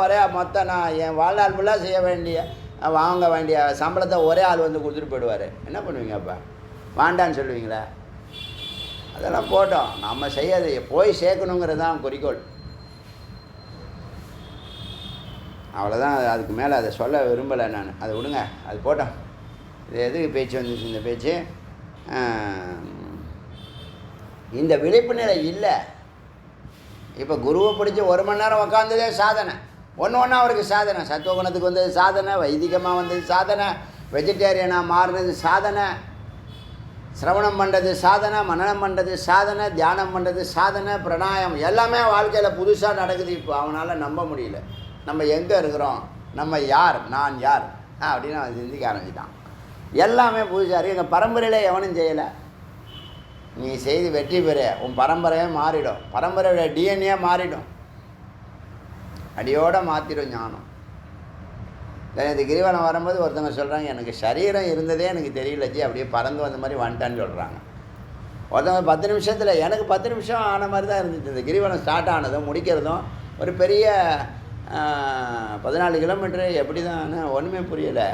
ஒரே மொத்தம் நான் என் வாழ்நாள் ஃபுல்லாக செய்ய வேண்டிய வாங்க வேண்டிய சம்பளத்தை ஒரே ஆள் வந்து கொடுத்துட்டு போயிடுவார். என்ன பண்ணுவீங்க அப்போ? வாண்டான்னு சொல்லுவீங்களா? அதெல்லாம் போட்டோம். நம்ம செய்யறது போய் சேர்க்கணுங்கிறது தான் குறிக்கோள். அவ்வளோதான். அதுக்கு மேலே அதை சொல்ல விரும்பலை நான். அதை விடுங்க, அது போட்டோம். இது எதுக்கு பேச்சு வந்துச்சு? இந்த பேச்சு இந்த விழிப்பு நிலை இல்லை. இப்போ குருவை பிடிச்சி 1 மணி நேரம் உக்காந்ததே சாதனை. ஒன்று அவருக்கு சாதனை. சத்துவகுணத்துக்கு வந்தது சாதனை, வைதிகமாக வந்தது சாதனை, வெஜிடேரியனாக மாறினது சாதனை, சிரவணம் பண்ணுறது சாதனை, மனனம் பண்ணுறது சாதனை, தியானம் பண்ணுறது சாதனை, பிராணாயம் எல்லாமே வாழ்க்கையில் புதுசாக நடக்குது. இப்போ அவனால் நம்ப முடியல. நம்ம எங்கே இருக்கிறோம், நம்ம யார், நான் யார் அப்படின்னு அவன் சிந்திக்க ஆரம்பிச்சிட்டான். எல்லாமே புதுசாக இருக்குது. எங்கள் பரம்பரையில் எவனும் செய்யலை. நீ செய்து வெற்றி பெற உன் பரம்பரையே மாறிடும். பரம்பரையோட டிஎன்ஏ மாறிடும். அடியோடு மாற்றிடும் ஞானம். இது கிரிவலம் வரும்போது ஒருத்தவங்க சொல்கிறாங்க, எனக்கு சரீரம் இருந்ததே எனக்கு தெரியலச்சி, அப்படியே பறந்து வந்த மாதிரி வந்துட்டான்னு சொல்கிறாங்க. ஒருத்தவங்க 10 நிமிஷத்தில், எனக்கு 10 நிமிஷம் ஆன மாதிரி தான் இருந்துச்சு. இந்த கிரிவலம் ஸ்டார்ட் ஆனதும் முடிக்கிறதும் ஒரு பெரிய 14 கிலோமீட்டரு எப்படி தான் ஒன்றுமே புரியலை.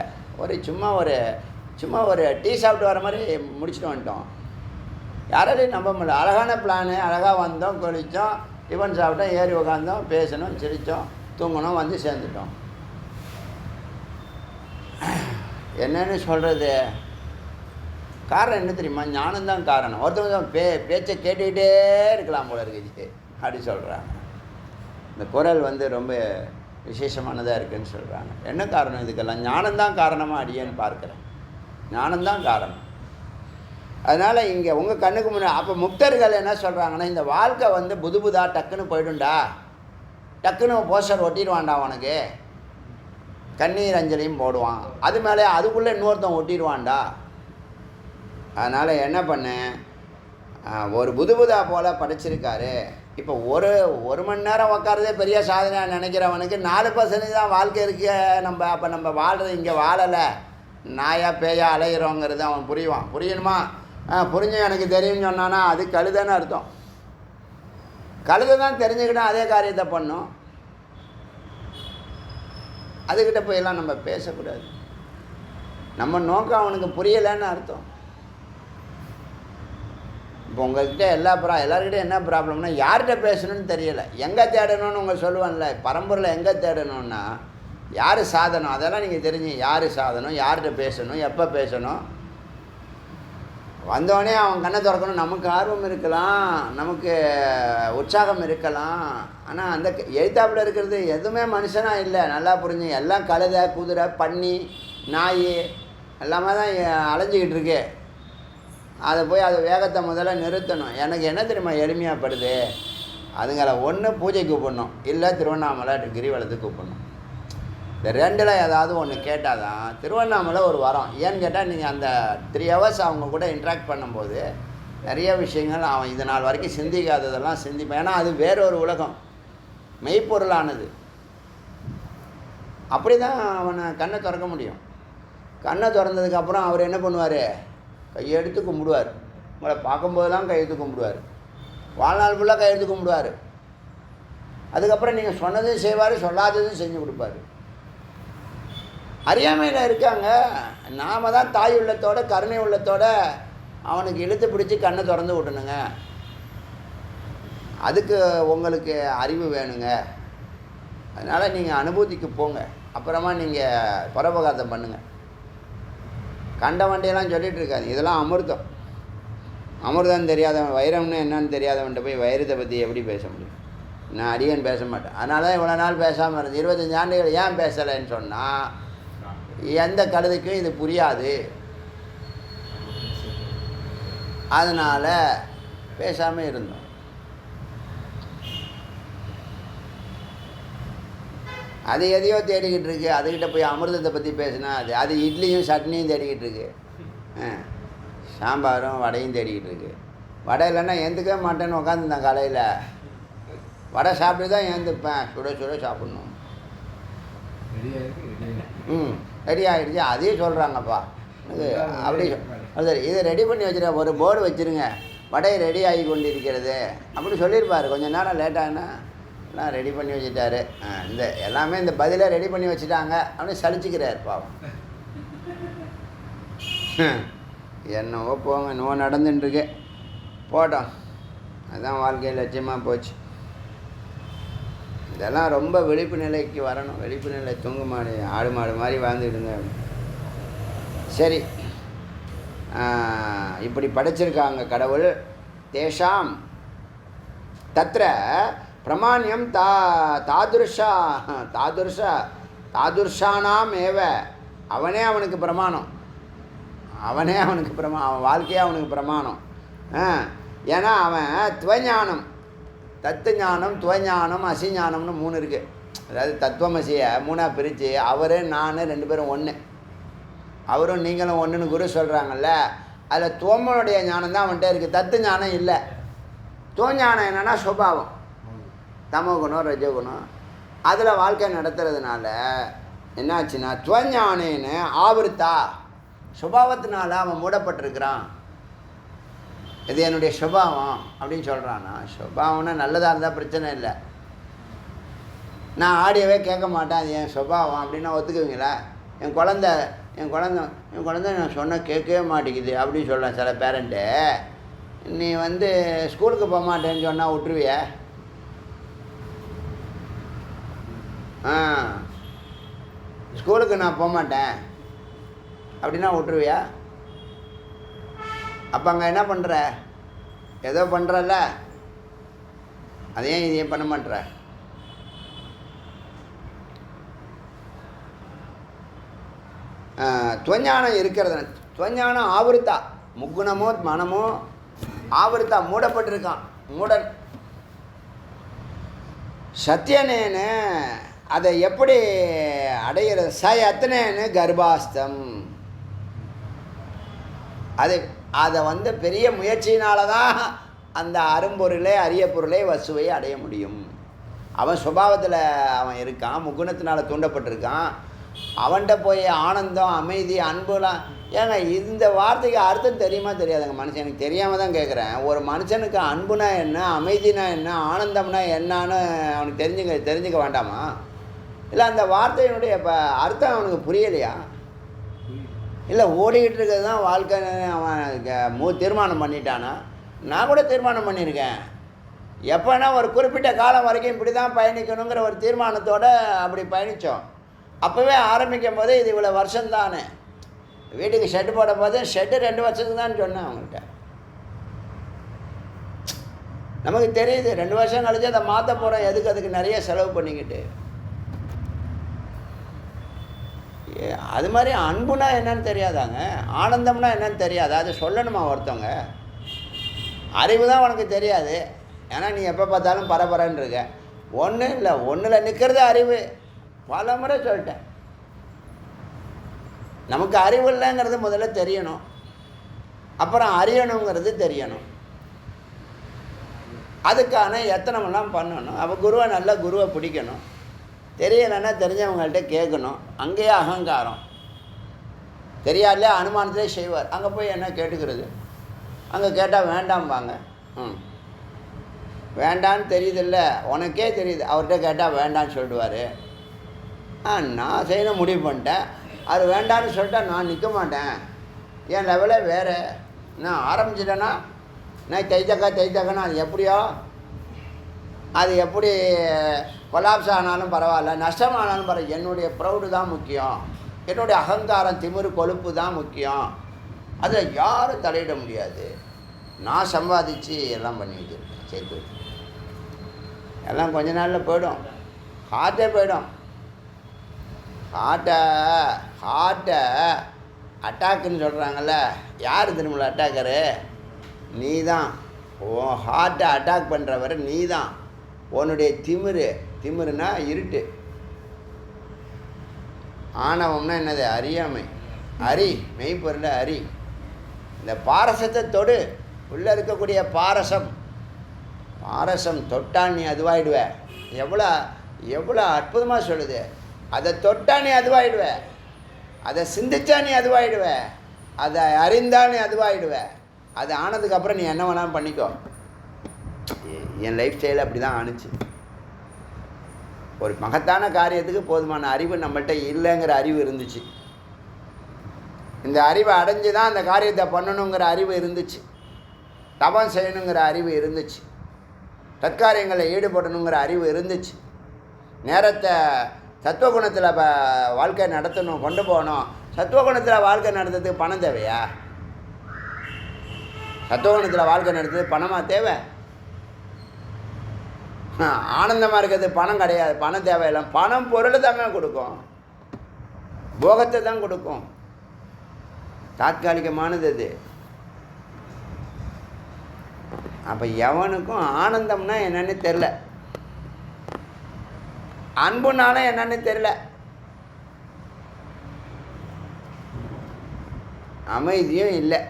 சும்மா ஒரு டீ சாப்பிட்டு வர மாதிரி முடிச்சுட்டு வந்துட்டோம். யாராலையும் நம்ப முடியல. அழகான பிளானு. அழகாக வந்தோம், குளித்தோம், டிஃபன் சாப்பிட்டோம், ஏறி உக்காந்தோம், பேசணும், சிரித்தோம், தூங்கணும், வந்து சேர்ந்துட்டோம். என்னன்னு சொல்கிறது? காரணம் என்ன தெரியுமா? ஞானம்தான் காரணம். ஒருத்தவங்க பேச்சை கேட்டுக்கிட்டே இருக்கலாம் போல இருக்குது அப்படி சொல்கிறாங்க. இந்த குரல் வந்து ரொம்ப விசேஷமானதாக இருக்குதுன்னு சொல்கிறாங்க. என்ன காரணம் இதுக்கெல்லாம்? ஞானம்தான் காரணமாக அடியேன்னு பார்க்குறேன். ஞானம்தான் காரணம். அதனால் இங்கே உங்கள் கண்ணுக்கு முன்னாடி அப்போ முக்தர்கள் என்ன சொல்கிறாங்கன்னா, இந்த வாழ்க்கை வந்து புதுபுதா டக்குன்னு போய்டும்டா, டக்குன்னு போஸ்டர் ஒட்டிடுவான்டா, உனக்கு கண்ணீர் அஞ்சலியும் போடுவான், அது மேலே அதுக்குள்ளே இன்னொருத்தன் ஒட்டிடுவான்டா. அதனால் என்ன பண்ணேன், ஒரு புதுபுதா போல் படைச்சிருக்காரு. இப்போ ஒரு மணி நேரம் உட்காரதே பெரிய சாதனையாக நினைக்கிறவனுக்கு 4% தான் வாழ்க்கை இருக்கு. அப்போ நம்ம வாழ்கிறது இங்கே வாழலை, நாயா பேயா அலையிறோங்கிறது அவன் புரியணுமா? புரிஞ்சு எனக்கு தெரியும்னு சொன்னான்னா அது கழுதைன்னு அர்த்தம். கழுதை தான் தெரிஞ்சுக்கிட்டா அதே காரியத்தை பண்ணும். அதுக்கிட்ட போயெல்லாம் நம்ம பேசக்கூடாது. நம்ம நோக்கம் அவனுக்கு புரியலைன்னு அர்த்தம். இப்போ உங்கள்கிட்ட எல்லாருக்கிட்ட என்ன ப்ராப்ளம்னா, யார்கிட்ட பேசணும்னு தெரியலை, எங்கே தேடணும்னு உங்கள் சொல்லுவான்ல, பரம்பரையில் எங்கே தேடணும்னா யார் சாதனம், அதெல்லாம் நீங்கள் தெரிஞ்சு யார் சாதனம், யார்கிட்ட பேசணும், எப்போ பேசணும். வந்தோடனே அவன் கண்ணை திறக்கணும், நமக்கு ஆர்வம் இருக்கலாம், நமக்கு உற்சாகம் இருக்கலாம். ஆனால் அந்த எழுத்தாப்பில் இருக்கிறது எதுவுமே மனுஷனாக இல்லை. நல்லா புரிஞ்சு, எல்லாம் கழுதை, குதிரை, பன்னி, நாய் எல்லாமே தான் அலைஞ்சிக்கிட்டு இருக்கு. அதை போய் அது வேகத்தை முதல்ல நிறுத்தணும். எனக்கு என்ன தெரியுமா எளிமையாகப்படுது, அதுங்களை ஒன்று பூஜை கூப்பிடணும், இல்லை திருவண்ணாமலை கிரிவலத்துக்கு கூப்பிடணும். இந்த ரெண்டில் ஏதாவது ஒன்று கேட்டால் தான் திருவண்ணாமலை ஒரு வரம். ஏன்னு கேட்டால் நீங்கள் அந்த 3 hours அவங்க கூட இன்ட்ராக்ட் பண்ணும்போது நிறைய விஷயங்கள் அவன் இது நாள் வரைக்கும் சிந்திக்காததெல்லாம் சிந்திப்பேன். ஏன்னா அது வேறொரு உலகம், மெய்ப்பொருளானது. அப்படி தான் அவனை கண்ணை திறக்க முடியும். கண்ணை திறந்ததுக்கப்புறம் அவர் என்ன பண்ணுவார், கையெடுத்து கும்பிடுவார். உங்களை பார்க்கும்போதெல்லாம் கையெடுத்து கும்பிடுவார். வாழ்நாள் ஃபுல்லாக கையெடுத்து கும்பிடுவார். அதுக்கப்புறம் நீங்கள் சொன்னதும் செய்வார், சொல்லாததும் செஞ்சு கொடுப்பார். அறியாமையில் இருக்காங்க. நாம் தான் தாய் உள்ளத்தோட கருணை உள்ளத்தோட அவனுக்கு இழுத்து பிடிச்சி கண்ணை திறந்து விடணுங்க. அதுக்கு உங்களுக்கு அறிவு வேணுங்க. அதனால் நீங்கள் அனுபூதிக்கு போங்க, அப்புறமா நீங்கள் பரோபகாரம் பண்ணுங்கள். கண்ட வண்டியெல்லாம் சொல்லிகிட்டு இருக்காது. இதெல்லாம் அமிர்தம். அமிர்தம் தெரியாதவன், வைரம்னு என்னன்னு தெரியாதவன்கிட்ட போய் வைரத்தை பற்றி எப்படி பேச முடியும்? நான் அடியன் பேச மாட்டேன். அதனால தான் இவ்வளோ நாள் பேசாமல் இருந்தது. 25 ஆண்டுகள் ஏன் பேசலைன்னு சொன்னால், எந்த கழுதைக்கும் இது புரியாது. அதனால் பேசாமல் இருந்தோம். அது எதையோ தேடிக்கிட்டு இருக்கு. அதுக்கிட்ட போய் அமிர்தத்தை பற்றி பேசினா அது இட்லியும் சட்னியும் தேடிக்கிட்டு இருக்கு, சாம்பாரும் வடையும் தேடிக்கிட்டு இருக்கு. வடை இல்லைன்னா ஏந்துக்கவே மாட்டேன்னு உட்காந்துருந்தேன். காலையில் வடை சாப்பிட்டு தான் ஏந்துப்பேன். சுட சுட சாப்பிட்ணும். ரெடி ஆகிடுச்சு. அதையும் சொல்கிறாங்கப்பா. அப்படி சரி, இதை ரெடி பண்ணி வச்சுருங்க, ஒரு போர்டு வச்சுருங்க, வடை ரெடி ஆகி கொண்டு இருக்கிறது அப்படி சொல்லியிருப்பார். கொஞ்சம் நேரம் லேட்டாகனா எல்லாம் ரெடி பண்ணி வச்சுட்டாரு. இந்த எல்லாமே இந்த பதிலை ரெடி பண்ணி வச்சுட்டாங்க அப்படின்னு சலிச்சுக்கிறார் பாவம். என்னவோ போங்க, என்னவோ நடந்துட்டுருக்கு, போட்டோம். அதுதான் வாழ்க்கையில் லட்சியமாக போச்சு. இதெல்லாம் ரொம்ப விழிப்பு நிலைக்கு வரணும். விழிப்பு நிலை தூங்கு மாடு ஆடு மாடு மாதிரி வாழ்ந்துக்கிடுங்க. சரி, இப்படி படைச்சிருக்காங்க கடவுள். தேஷாம் தத்ர பிரமாண்யம் தாதுர்ஷானாம் ஏவ. அவனே அவனுக்கு பிரமாணம். அவன் வாழ்க்கையே அவனுக்கு பிரமாணம். ஏன்னா அவன் துவஞானம், தத்து ஞானம், துவஞானம், அசிஞானம்னு 3 இருக்குது. அதாவது தத்துவமசியை 3ஆக பிரித்து அவர் நான் 2 பேரும் ஒன்று, அவரும் நீங்களும் ஒன்றுன்னு குரு சொல்கிறாங்கல்ல. அதில் துவமனுடைய ஞானம் தான் அவன்கிட்ட இருக்குது, தத்து ஞானம் இல்லை. துவஞானம் என்னென்னா சுபாவம், தமோ குணம், ரஜகுணம். அதில் வாழ்க்கை நடத்துறதுனால என்னாச்சுன்னா துவஞானேன்னு ஆவருத்தா, சுபாவத்தினால அவன் மூடப்பட்டிருக்கிறான். இது என்னுடைய சுபாவம் அப்படின்னு சொல்கிறான்னா, சுபாவம்னா நல்லதாக இருந்தால் பிரச்சனை இல்லை. நான் ஆடியோவே கேட்க மாட்டேன், அது என் சுபாவம் அப்படின்னா ஒத்துக்குவீங்களா? என் குழந்தை நான் சொன்னால் கேட்கவே மாட்டேங்குது அப்படின்னு சொல்கிறேன். சில பேரண்ட்டு, நீ ஸ்கூலுக்கு போக மாட்டேன்னு சொன்னால் விட்டுருவிய? ஸ்கூலுக்கு நான் போக மாட்டேன் அப்படின்னா விட்டுருவியா? அப்போ அங்கே என்ன பண்ணுற? ஏதோ பண்ணுறல்ல, அதையும் இதையும் பண்ண மாட்டுற. துவஞானம் இருக்கிறது. துவஞானம் ஆவருத்தா, முக்குணமோ மனமோ ஆவருத்தா, மூடப்பட்டிருக்கான். சத்தியனேன்னு அதை எப்படி அடைகிறது? சயத்தனேன்னு கர்ப்பாஸ்தம். அதை பெரிய முயற்சியினால தான் அந்த அரும்பொருளை, அரிய பொருளை, வசுவை அடைய முடியும். அவன் சுபாவத்தில் அவன் இருக்கான், முக்குணத்தினால் தூண்டப்பட்டிருக்கான். அவன்கிட்ட போய் ஆனந்தம், அமைதி, அன்புலாம் ஏங்க இந்த வார்த்தைக்கு அர்த்தம் தெரியுமா தெரியாதுங்க மனுஷனுக்கு? தெரியாமல் தான் கேட்குறேன். ஒரு மனுஷனுக்கு அன்புனா என்ன, அமைதினா என்ன, ஆனந்தம்னா என்னான்னு அவனுக்கு தெரிஞ்சுக்க வேண்டாமா? இல்லை அந்த வார்த்தையினுடைய அர்த்தம் அவனுக்கு புரியலையா? இல்லை ஓடிக்கிட்டு இருக்கிறது தான் வாழ்க்கைன்னு அவன் தீர்மானம் பண்ணிட்டானா? நான் கூட தீர்மானம் பண்ணியிருக்கேன். எப்போனா ஒரு குறிப்பிட்ட காலம் வரைக்கும் இப்படி தான் பயணிக்கணுங்கிற ஒரு தீர்மானத்தோடு அப்படி பயணித்தோம். அப்போவே ஆரம்பிக்கும் போது இது இவ்வளோ வருஷம்தானே. வீட்டுக்கு ஷெட்டு போட போது ஷெட்டு 2 வருஷத்துக்கு தான் சொன்னேன் அவங்கள்ட்ட. நமக்கு தெரியுது 2 வருஷம் கழிச்சு அதை மாற்ற போகிறோம். அதுக்கு நிறைய செலவு பண்ணிக்கிட்டு. அது மாதிரி அன்புனா என்னன்னு தெரியாதாங்க, ஆனந்தம்னா என்னன்னு தெரியாது. அது சொல்லணுமா ஒருத்தவங்க? அறிவு தான் உனக்கு தெரியாது. ஏன்னா நீ எப்போ பார்த்தாலும் பரபரன்னு இருக்க. ஒன்றும் இல்லை, ஒன்றில் நிற்கிறது அறிவு. பல முறை சொல்லிட்டேன். நமக்கு அறிவு இல்லைங்கிறது முதல்ல தெரியணும், அப்புறம் அறியணுங்கிறது தெரியணும். அதுக்கான எத்தனமெல்லாம் பண்ணணும். அப்போ குருவை நல்ல குருவை பிடிக்கணும். தெரியலைன்னா தெரிஞ்சவங்கள்ட்ட கேட்கணும். அங்கேயே அகங்காரம். தெரியாதுலே அனுமானத்திலே செய்வார். அங்கே போய் என்ன கேட்டுக்கிறது? அங்கே கேட்டால் வேண்டாம்பாங்க. வேண்டான்னு தெரியுதில்ல, உனக்கே தெரியுது. அவர்கிட்ட கேட்டால் வேண்டான்னு சொல்லிடுவார். நான் செய்யணும் முடிவு பண்ணிட்டேன். அது வேண்டான்னு சொல்லிட்டா நான் நிற்க மாட்டேன். என் லெவலே வேறு. நான் ஆரம்பிச்சிட்டேன்னா நான் தைத்தக்கன்னா அது எப்படி கொலாப்ஸ் ஆனாலும் பரவாயில்ல, நஷ்டமானாலும் பரவாயில்ல. என்னுடைய ப்ரௌடு தான் முக்கியம். என்னுடைய அகங்காரம், திமிரு, கொழுப்பு தான் முக்கியம். அதில் யாரும் தலையிட முடியாது. நான் சம்பாதிச்சு எல்லாம் பண்ணி வச்சுருக்கேன், சேர்த்து வச்சு. எல்லாம் கொஞ்ச நாளில் போயிடும். ஹார்ட்டே போயிடும். ஹார்ட்டை அட்டாக்குன்னு சொல்கிறாங்கல்ல, யார் திரும்பல அட்டாக்கரு? நீ தான். உன் ஹார்ட்டை அட்டாக் பண்ணுறவர் நீ தான். உன்னுடைய திமிருனா இருட்டு. ஆணவம்னா என்னது? அறியாமை. மெய்ப்பொருள் அறி. இந்த பாரசத்தை தொடு. உள்ளே இருக்கக்கூடிய பாரசம் தொட்டால் நீ அதுவாயிடுவ. எவ்வளோ அற்புதமாக சொல்லுது. அதை தொட்டா நீ அதுவாயிடுவ. அதை சிந்திச்சா நீ அதுவாயிடுவ. அதை அறிந்தால் நீ அதுவாயிடுவ. அது ஆனதுக்கப்புறம் நீ என்ன வேணாலும் பண்ணிக்கோ. என் லைஃப் ஸ்டைல் அப்படி தான் ஆணுச்சு. ஒரு மகத்தான காரியத்துக்கு போதுமான அறிவு நம்மள்கிட்ட இல்லைங்கிற அறிவு இருந்துச்சு. இந்த அறிவை அடைஞ்சு தான் அந்த காரியத்தை பண்ணணுங்கிற அறிவு இருந்துச்சு. தபம் செய்யணுங்கிற அறிவு இருந்துச்சு. தற்காரியங்களில் ஈடுபடணுங்கிற அறிவு இருந்துச்சு. நேரத்தை சத்துவகுணத்தில் வாழ்க்கை நடத்தணும், கொண்டு போகணும். சத்துவகுணத்தில் வாழ்க்கை நடத்துறதுக்கு பணம் தேவையா? சத்துவகுணத்தில் வாழ்க்கை நடத்துறது பணமாக தேவை? ஆனந்தமாக இருக்கிறது பணம் கிடையாது, பணம் தேவையில்லை. பணம் பொருள் தாங்க கொடுக்கும், போகத்தை தான் கொடுக்கும். தாற்காலிகமானது அது. அப்போ எவனுக்கும் ஆனந்தம்னா என்னன்னு தெரில, அன்புனாலும் என்னன்னு தெரில, அமைதியும் இல்லை.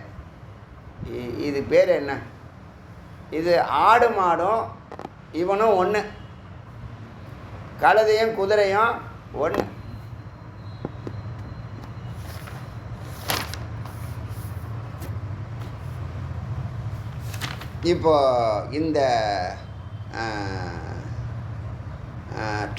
இது பேர் என்ன? இது ஆடு மாடும் இவனும் ஒன்று, கழுதையும் குதிரையும் ஒன்று. இப்போ இந்த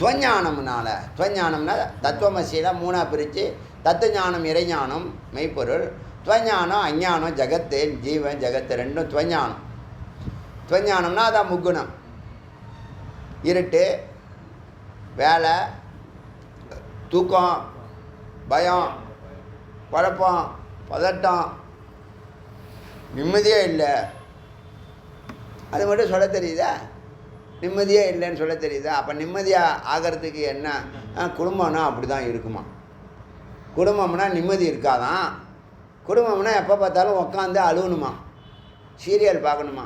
துவஞானம்னால, துவஞானம்னா தத்துவமசியில் மூணாக பிரித்து, தத்துவஞானம் இறைஞானம் மெய்ப்பொருள், துவஞானம் அஞ்ஞானம் ஜகத்து ஜீவன் ஜகத்து, ரெண்டும் துவஞானம். துவஞானம்னா அதான் முக்குணம். இருட்டு, வேலை, தூக்கம், பயம், குழப்பம், பதட்டம், நிம்மதியே இல்லை. அது மட்டும் சொல்ல தெரியுதா? நிம்மதியே இல்லைன்னு சொல்ல தெரியுதா? அப்போ நிம்மதியாக ஆகிறதுக்கு என்ன? குடும்பம்னா அப்படி தான் இருக்குமா? குடும்பம்னா நிம்மதி இருக்காதான். குடும்பம்னா எப்போ பார்த்தாலும் உட்காந்து அழுவணுமா, சீரியல் பார்க்கணுமா.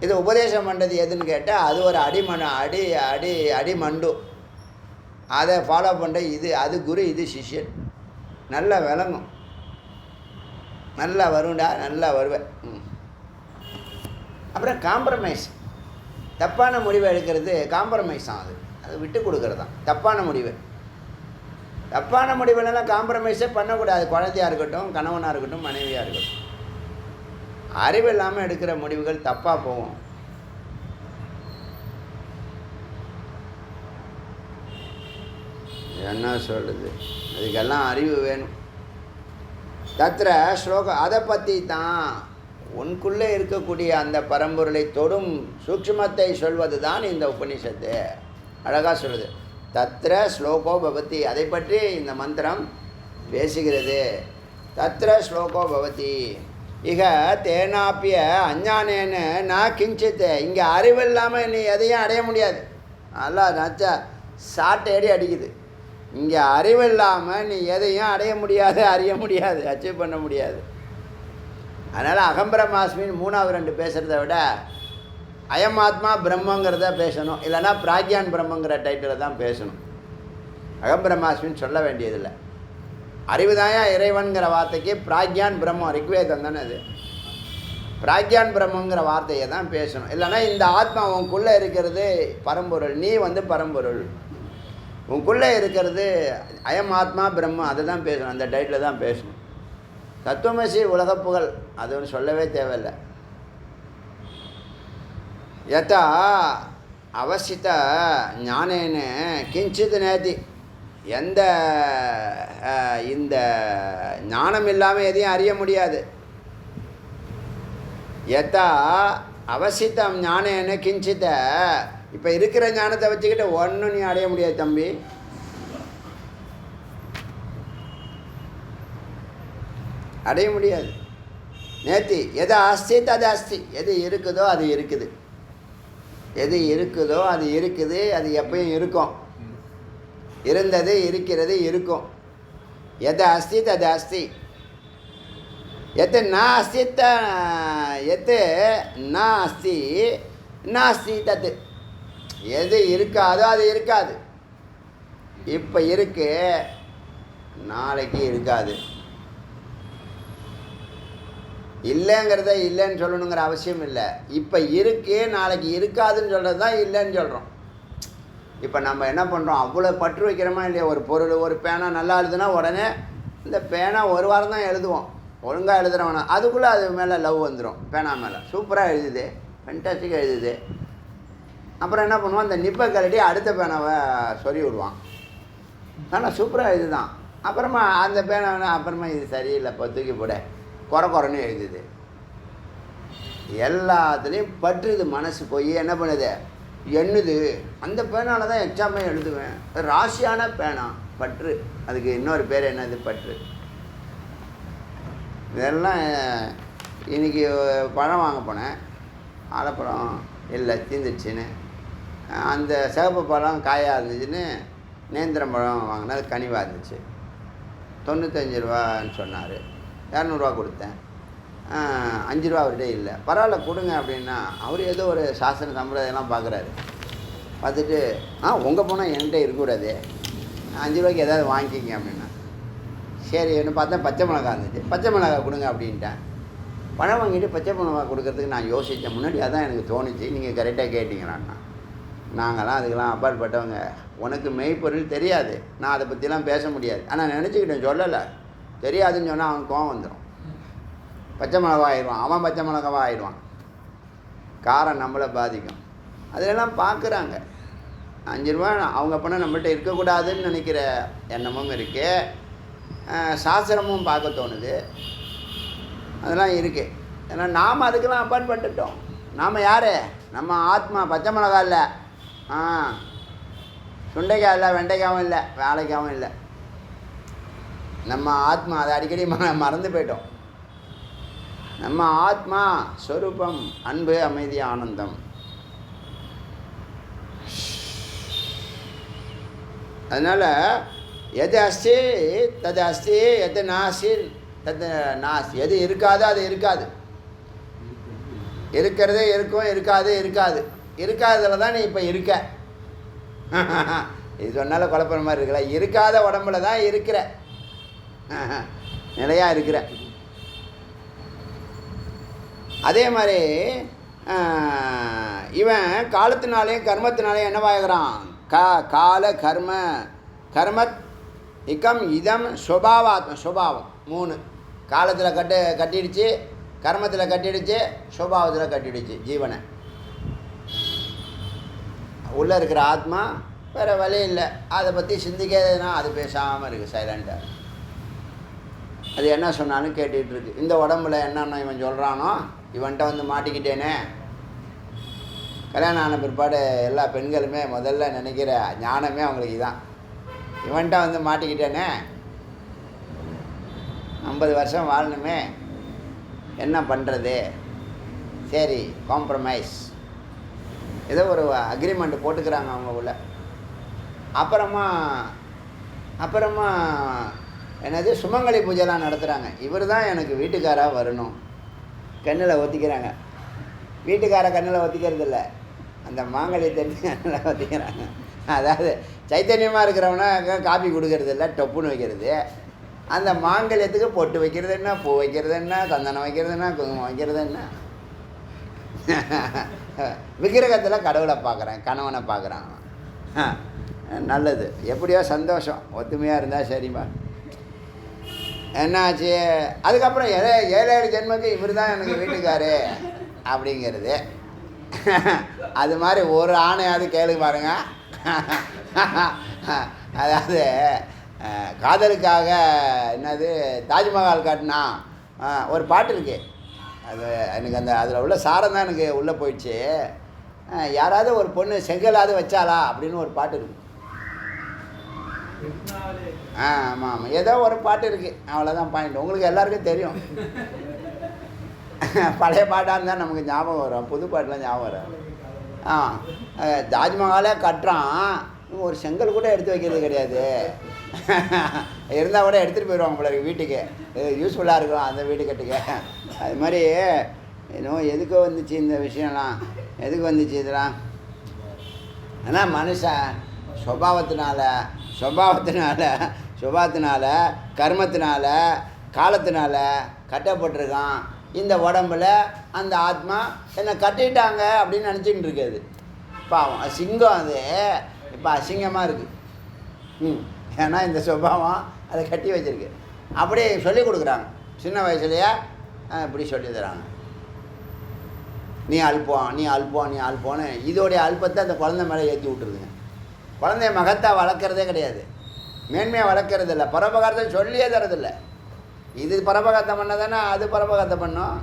இது உபதேசம் பண்ணுறது எதுன்னு கேட்டால் அது ஒரு அடிமண்டு. அதை ஃபாலோ பண்ணுற இது, அது குரு, இது சிஷ்யன். நல்லா விளங்கும், நல்லா வருண்டா, நல்லா வருவேன். அப்புறம் காம்ப்ரமைஸ், தப்பான முடிவை எடுக்கிறது காம்ப்ரமைஸ் தான். அது விட்டு கொடுக்கறது தான் தப்பான முடிவு. தப்பான முடிவுலலாம் காம்ப்ரமைஸே பண்ணக்கூடாது. குழந்தையாக இருக்கட்டும், கணவனாக இருக்கட்டும், மனைவியாக இருக்கட்டும். அறிவு இல்லாமல் எடுக்கிற முடிவுகள் தப்பாக போகும். என்ன சொல்கிறது, அதுக்கெல்லாம் அறிவு வேணும். தத்திர ஸ்லோகம் அதை பற்றி தான் உனக்குள்ளே இருக்கக்கூடிய அந்த பரம்பொருளை தொடும் சூக்ஷ்மத்தை சொல்வது தான் இந்த உபனிஷத்து. அழகாக சொல்லுது. தத்திர ஸ்லோகோ பவதி, அதை பற்றி இந்த மந்திரம் பேசுகிறது. தத்திர ஸ்லோகோ பவதி இக தேனாப்பிய அஞ்ஞானேன்னு நான் கிஞ்சித்து. இங்கே அறிவு இல்லாமல் நீ எதையும் அடைய முடியாது. நல்லா நச்சா சாட்டையடி அடிக்குது. இங்கே அறிவு இல்லாமல் நீ எதையும் அடைய முடியாது, அறிய முடியாது, அச்சீவ் பண்ண முடியாது. அதனால் அகம்பிரமாஸ்மின்னு 3வது 2 பேசுகிறத விட அயமாத்மா பிரம்மங்கிறத பேசணும். இல்லைனா பிராக்யான் பிரம்மங்கிற டைட்டில் தான் பேசணும். அகம்பிரமாஸ்மின்னு சொல்ல வேண்டியதில்லை. அறிவுதாயா இறைவன்கிற வார்த்தைக்கு பிராக்யான் பிரம்மம், ரிக்வேதம் தானே அது. பிராக்யான் பிரம்மங்கிற வார்த்தையை தான் பேசணும். இல்லைனா இந்த ஆத்மா உனக்குள்ளே இருக்கிறது பரம்பொருள், நீ பரம்பொருள், உனக்குள்ளே இருக்கிறது அயம் ஆத்மா பிரம்மம், அதை தான் பேசணும். அந்த டைட்டில் தான் பேசணும். தத்துவமசி உலகப்புகழ் அது ஒன்று சொல்லவே தேவையில்லை. யதா அவசித்த ஞானேன்னு கிஞ்சித் நேதி, எந்த இந்த ஞானம் இல்லாமல் எதையும் அறிய முடியாது. யதா அவசித்தம் ஞானேன்னு கிஞ்சித்த, இப்போ இருக்கிற ஞானத்தை வச்சுக்கிட்டு ஒன்றும் நீ அடைய முடியாது தம்பி. அடைய முடியாது. நேத்தி எது அஸ்தி தது அஸ்தி, எது இருக்குதோ அது இருக்குது, எது இருக்குதோ அது இருக்குது, அது எப்பயும் இருக்கும். இருந்தது இருக்கிறது இருக்கும். எது அஸ்தி தது அஸ்தி. எத்து நான் அஸ்தித்த எத்து நான் அஸ்தி நாஸ்தி தத்து. எது இருக்காதோ அது இருக்காது. இப்போ இருக்கு, நாளைக்கு இருக்காது. இல்லைங்கிறத இல்லைன்னு சொல்லணுங்கிற அவசியம் இல்லை. இப்போ இருக்கு, நாளைக்கு இருக்காதுன்னு சொல்கிறது தான் இல்லைன்னு சொல்கிறோம். இப்போ நம்ம என்ன பண்ணுறோம், அவ்வளோ பற்று வைக்கிறோமா இல்லையா? ஒரு பொருள், ஒரு பேனா நல்லா எழுதுனா உடனே இந்த பேனா ஒரு வாரம் தான் எழுதுவோம், ஒழுங்காக எழுதுகிறவனா அதுக்குள்ளே அது மேலே லவ் வந்துடும். பேனா மேலே சூப்பராக எழுதுது, ஃபென்டாஸ்டிக்காக எழுதுது. அப்புறம் என்ன பண்ணுவான், அந்த நிப்பை கழட்டி அடுத்த பேனாவை சொறி விடுவான். ஆனால் சூப்பராக எழுதுதான். அப்புறமா அந்த பேனாவை அப்புறமா இது சரியில்லை, இப்போ தூக்கி போட, குறைன்னு எழுதுது. எல்லாத்துலேயும் பற்றுது மனசு. போய் என்ன பண்ணுது, எண்ணுது. அந்த பேனால தான் எக்ஸாமே எழுதுவேன். ராசியான பேனா, பற்று. அதுக்கு இன்னொரு பேர் என்னது, பற்று. இதெல்லாம் இன்றைக்கி பழம் வாங்க போனேன், ஆலப்பழம் இல்லை தீந்துச்சுன்னு. அந்த சிவப்பு பழம் காயாக இருந்துச்சுன்னு நேந்திரம் பழம் வாங்கினா அது கனிவாக இருந்துச்சு. 95 ரூபான்னு சொன்னார். 200 ரூபா கொடுத்தேன். 5 ரூபா அவர்கிட்ட இல்லை. பரவாயில்ல கொடுங்க அப்படின்னா, அவர் ஏதோ ஒரு சாஸ்திர சம்பிரதாயம்லாம் பார்க்குறாரு. பார்த்துட்டு உங்கள் போனால் என்கிட்ட இருக்கக்கூடாது, 5 ரூபாய்க்கு ஏதாவது வாங்கிக்கிங்க அப்படின்னா. சரி என்ன பார்த்தா பச்சை மிளகா இருந்துச்சு, பச்சை மிளகா கொடுங்க அப்படின்ட்டேன். பழம் வாங்கிட்டு பச்சை மிளகா கொடுக்கறதுக்கு நான் யோசித்தேன். முன்னாடி அதான் எனக்கு தோணுச்சு, நீங்கள் கரெக்டாக கேட்டிங்களான்னா. நாங்களாம் அதுக்கெல்லாம் அப்பாற்பட்டவங்க, உனக்கு மெய்ப்பொருள் தெரியாது, நான் அதை பற்றிலாம் பேச முடியாது. ஆனால் நினச்சிக்கிட்டேன், சொல்லலை. தெரியாதுன்னு சொன்னால் அவன் கோவம் வந்துடும், பச்சை மிளகா ஆயிடுவான், அவன் பச்சை மிளகாவா ஆயிடுவான். காரம் நம்மளை பாதிக்கும். அதிலெல்லாம் பார்க்குறாங்க. 5 ரூபா அவங்க பண்ணால் நம்மள்கிட்ட இருக்கக்கூடாதுன்னு நினைக்கிற எண்ணமும் இருக்குது. சாஸ்திரமும் பார்க்க தோணுது, அதெல்லாம் இருக்குது. ஏன்னா நாம் அதுக்கெல்லாம் அப்பாற்பட்டுட்டோம். நாம் யார், நம்ம ஆத்மா. பச்சை மிளகா இல்லை, சுண்டைக்காய் இல்லை, வெண்டைக்காவும் இல்லை, வாழைக்காவும் இல்லை. நம்ம ஆத்மா. அதை அடிக்கடி மறந்து போயிட்டோம். நம்ம ஆத்மா ஸ்வரூபம் அன்பு, அமைதி, ஆனந்தம். அதனால் எது அஸ்தி தது அஸ்தி, எது நாஸ்தி தது நாஸ்தி. எது இருக்காதோ அது இருக்காது. இருக்கிறதே இருக்கும், இருக்காது இருக்காது. இருக்காததில் தான் நீ இப்போ இருக்க. இது சொன்னால குழப்பற மாதிரி இருக்கல. இருக்காத உடம்புல தான் இருக்கிற, நிலையாக இருக்கிற. அதே மாதிரி இவன் காலத்தினாலேயும் கர்மத்தினாலேயும் என்னவாகிறான், கால கர்ம இக்கம் இதம் சுபாவாத்ம சுபாவம் 3 காலத்தில் கட்டிடுச்சு, கர்மத்தில் கட்டிடுச்சு, சுபாவத்தில் கட்டிடுச்சு ஜீவனை. உள்ளே இருக்கிற ஆத்மா வேறு வழி இல்லை, அதை பற்றி சிந்திக்கிறதுனா அது பேசாமல் இருக்குது, சைலண்டாக. அது என்ன சொன்னாலும் கேட்டுக்கிட்டு இருக்கு. இந்த உடம்புல என்னென்ன இவன் சொல்கிறானோ, இவன்கிட்ட வந்து மாட்டிக்கிட்டேனே. கல்யாணம் ஆன பிற்பாடு எல்லா பெண்களுமே முதல்ல நினைக்கிற ஞானமே அவங்களுக்கு தான். இவன்கிட்ட வந்து மாட்டிக்கிட்டேனே, 50 வருஷம் வாழணுமே, என்ன பண்ணுறது? சரி, காம்ப்ரமைஸ், ஏதோ ஒரு அக்ரிமெண்ட் போட்டுக்கிறாங்க அவங்க உள்ள. அப்புறமா என்னது சுமங்கலி பூஜைலாம் நடத்துகிறாங்க. இவர் தான் எனக்கு வீட்டுக்காராக வரணும், கண்ணில் ஒத்திக்கிறாங்க. வீட்டுக்கார கண்ணில் ஒத்திக்கிறது இல்லை, அந்த மாங்கல்யத்தை கண்ணில் ஒத்திக்கிறாங்க. அதாவது சைத்தன்யமாக இருக்கிறவனா காப்பி கொடுக்கறது இல்லை, டொப்புன்னு வைக்கிறது. அந்த மாங்கல்யத்துக்கு பொட்டு வைக்கிறது என்ன, பூ வைக்கிறது என்ன, சந்தனம் வைக்கிறது என்ன, குங்குமம் வைக்கிறது என்ன. விக்கிரகத்தில் கடவுளை பார்க்குறேன், கணவனை பார்க்குறான். நல்லது, எப்படியோ சந்தோஷம், ஒத்துமையாக இருந்தால் சரிம்மா. என்னாச்சு? அதுக்கப்புறம் 7 ஜென்மக்கு இவர் தான் எனக்கு வீட்டுக்காரு அப்படிங்கிறது. அது மாதிரி ஒரு ஆணையாவது கேளு பாருங்க. அதாவது காதலுக்காக என்னது தாஜ்மஹால் காட்டினா ஒரு பாட்டு இருக்கு. அது எனக்கு அந்த அதில் உள்ள சாரம் தான் எனக்கு உள்ளே போயிடுச்சு. யாராவது ஒரு பொண்ணு செங்கலாவது வச்சாலா அப்படின்னு ஒரு பாட்டு இருக்கு. ஆமாம் ஆமாம், ஏதோ ஒரு பாட்டு இருக்குது, அவ்வளோதான் பாயிண்ட். உங்களுக்கு எல்லாருக்கும் தெரியும். பழைய பாட்டாக இருந்தால் நமக்கு ஞாபகம் வரும், புது பாட்டெலாம் ஞாபகம் வரும். தாஜ்மஹாலே கட்டுறான், ஒரு செங்கல் கூட எடுத்து வைக்கிறது கிடையாது. இருந்தால் கூட எடுத்துகிட்டு போயிடுவாங்க போல வீட்டுக்கு, யூஸ்ஃபுல்லாக இருக்கும் அந்த வீடு கட்டுக்க. அது மாதிரி இன்னும் எதுக்கு வந்துச்சு இந்த விஷயம்லாம், எதுக்கு வந்துச்சு இதெல்லாம்? ஆனால் மனுஷன் சுபாவத்தினால கர்மத்தினால காலத்தினால கட்டப்பட்டிருக்கான். இந்த உடம்புல அந்த ஆத்மா என்னை கட்டிட்டாங்க அப்படின்னு நினச்சிக்கிட்டு இருக்காது. பாவம், சிங்கம் அது இப்போ அசிங்கமாக இருக்குது. ஏன்னா இந்த சுபாவம் அதை கட்டி வச்சுருக்கு. அப்படியே சொல்லி கொடுக்குறாங்க சின்ன வயசுலையே, இப்படி சொல்லி தராங்க. நீ அல்போன்னு இதோடைய அல்பத்தை அந்த குழந்தை மேலே ஏற்றி விட்டுருதுங்க. குழந்தைய மகத்தா வளர்க்குறதே கிடையாது, மேன்மையாக வளர்க்குறது இல்லை, பரோபகாரத்தை சொல்லியே தரதில்லை. இது பரோபகாரத்தை பண்ணதானே அது பரோபகாரத்தை பண்ணோம்.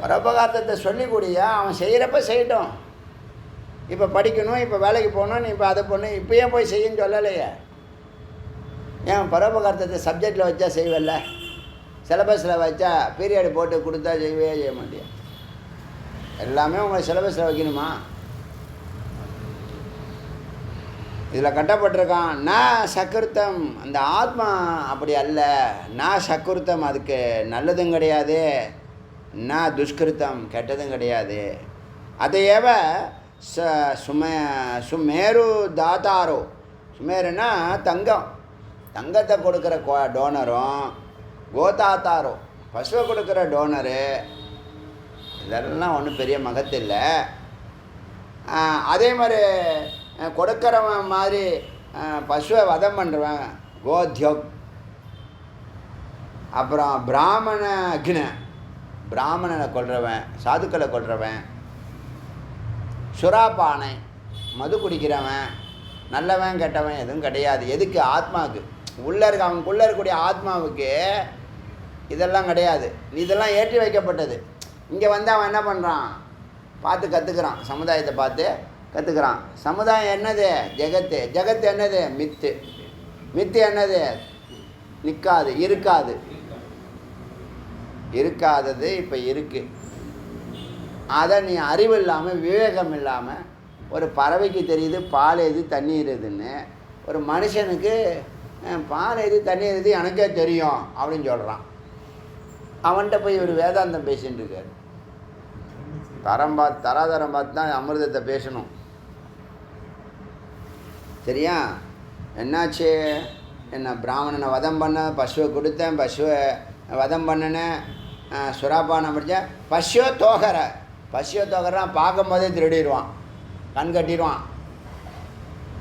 பரோபகாரத்தை சொல்லிக்கூடிய அவன் செய்கிறப்ப செய்யட்டும். இப்போ படிக்கணும், இப்போ வேலைக்கு போகணும், நீ இப்போ அதை பண்ணணும், இப்போ ஏன் போய் செய்யன்னு சொல்லலையே. ஏன் பரோபகாரத்தை சப்ஜெக்டில் வச்சா செய்வல்ல, சிலபஸில் வச்சா பீரியடு போட்டு கொடுத்தா செய்ய மாட்டியா? எல்லாமே உங்களை சிலபஸில் வைக்கணுமா? இதில் கட்டப்பட்டிருக்கான் நான் சக்கிருத்தம். அந்த ஆத்மா அப்படி அல்ல. நான் சக்கிருத்தம், அதுக்கு நல்லதும் கிடையாது, நான் துஷ்கிருத்தம், கெட்டதும் கிடையாது. அதையேவ சுமேரு தாத்தாரோ. சுமேருன்னா தங்கம், தங்கத்தை கொடுக்குற டோனரும், கோதாத்தாரோ பசுவை கொடுக்குற டோனரு. இதெல்லாம் ஒன்றும் பெரிய மகத்து இல்லை. அதே மாதிரி கொடுக்குறவன் மாதிரி பசுவை வதம் பண்ணுறவன் கோத்யோக். அப்புறம் பிராமண அக்ன, பிராமணனை கொல்றவன், சாதுக்களை கொல்றவன். சுறாபானை, மது குடிக்கிறவன், நல்லவன் கெட்டவன் எதுவும் கிடையாது. எதுக்கு? ஆத்மாவுக்கு. உள்ளே இருக்க அவனுக்குள்ளே இருக்கக்கூடிய ஆத்மாவுக்கு இதெல்லாம் கிடையாது. இதெல்லாம் ஏற்றி வைக்கப்பட்டது. இங்கே வந்து அவன் என்ன பண்ணுறான்? பார்த்து கற்றுக்குறான், சமுதாயத்தை பார்த்து கற்றுக்குறான். சமுதாயம் என்னது? ஜெகத்து. ஜெகத்து என்னது? மித்து. மித்து என்னது? நிற்காது, இருக்காதது இப்போ இருக்குது. அதை நீ அறிவு இல்லாமல் விவேகம் இல்லாமல், ஒரு பறவைக்கு தெரியுது பால் எது தண்ணீர் எதுன்னு, ஒரு மனுஷனுக்கு பால் எது தண்ணீர் எது எனக்கே தெரியும் அப்படின்னு சொல்கிறான். அவன்கிட்ட போய் ஒரு வேதாந்தம் பேசின்னு இருக்கார். தராதரம் பார்த்து தான் அமிர்தத்தை பேசணும். சரியா? என்னாச்சு? என்ன பிராமணனை வதம் பண்ண, பசுவை கொடுத்தேன், பசுவை வதம் பண்ணினேன், சுறாபானம் படித்தேன். பசுவோ தோகரை பார்க்கும் போதே திருடிடுவான், கண் கட்டிடுவான்.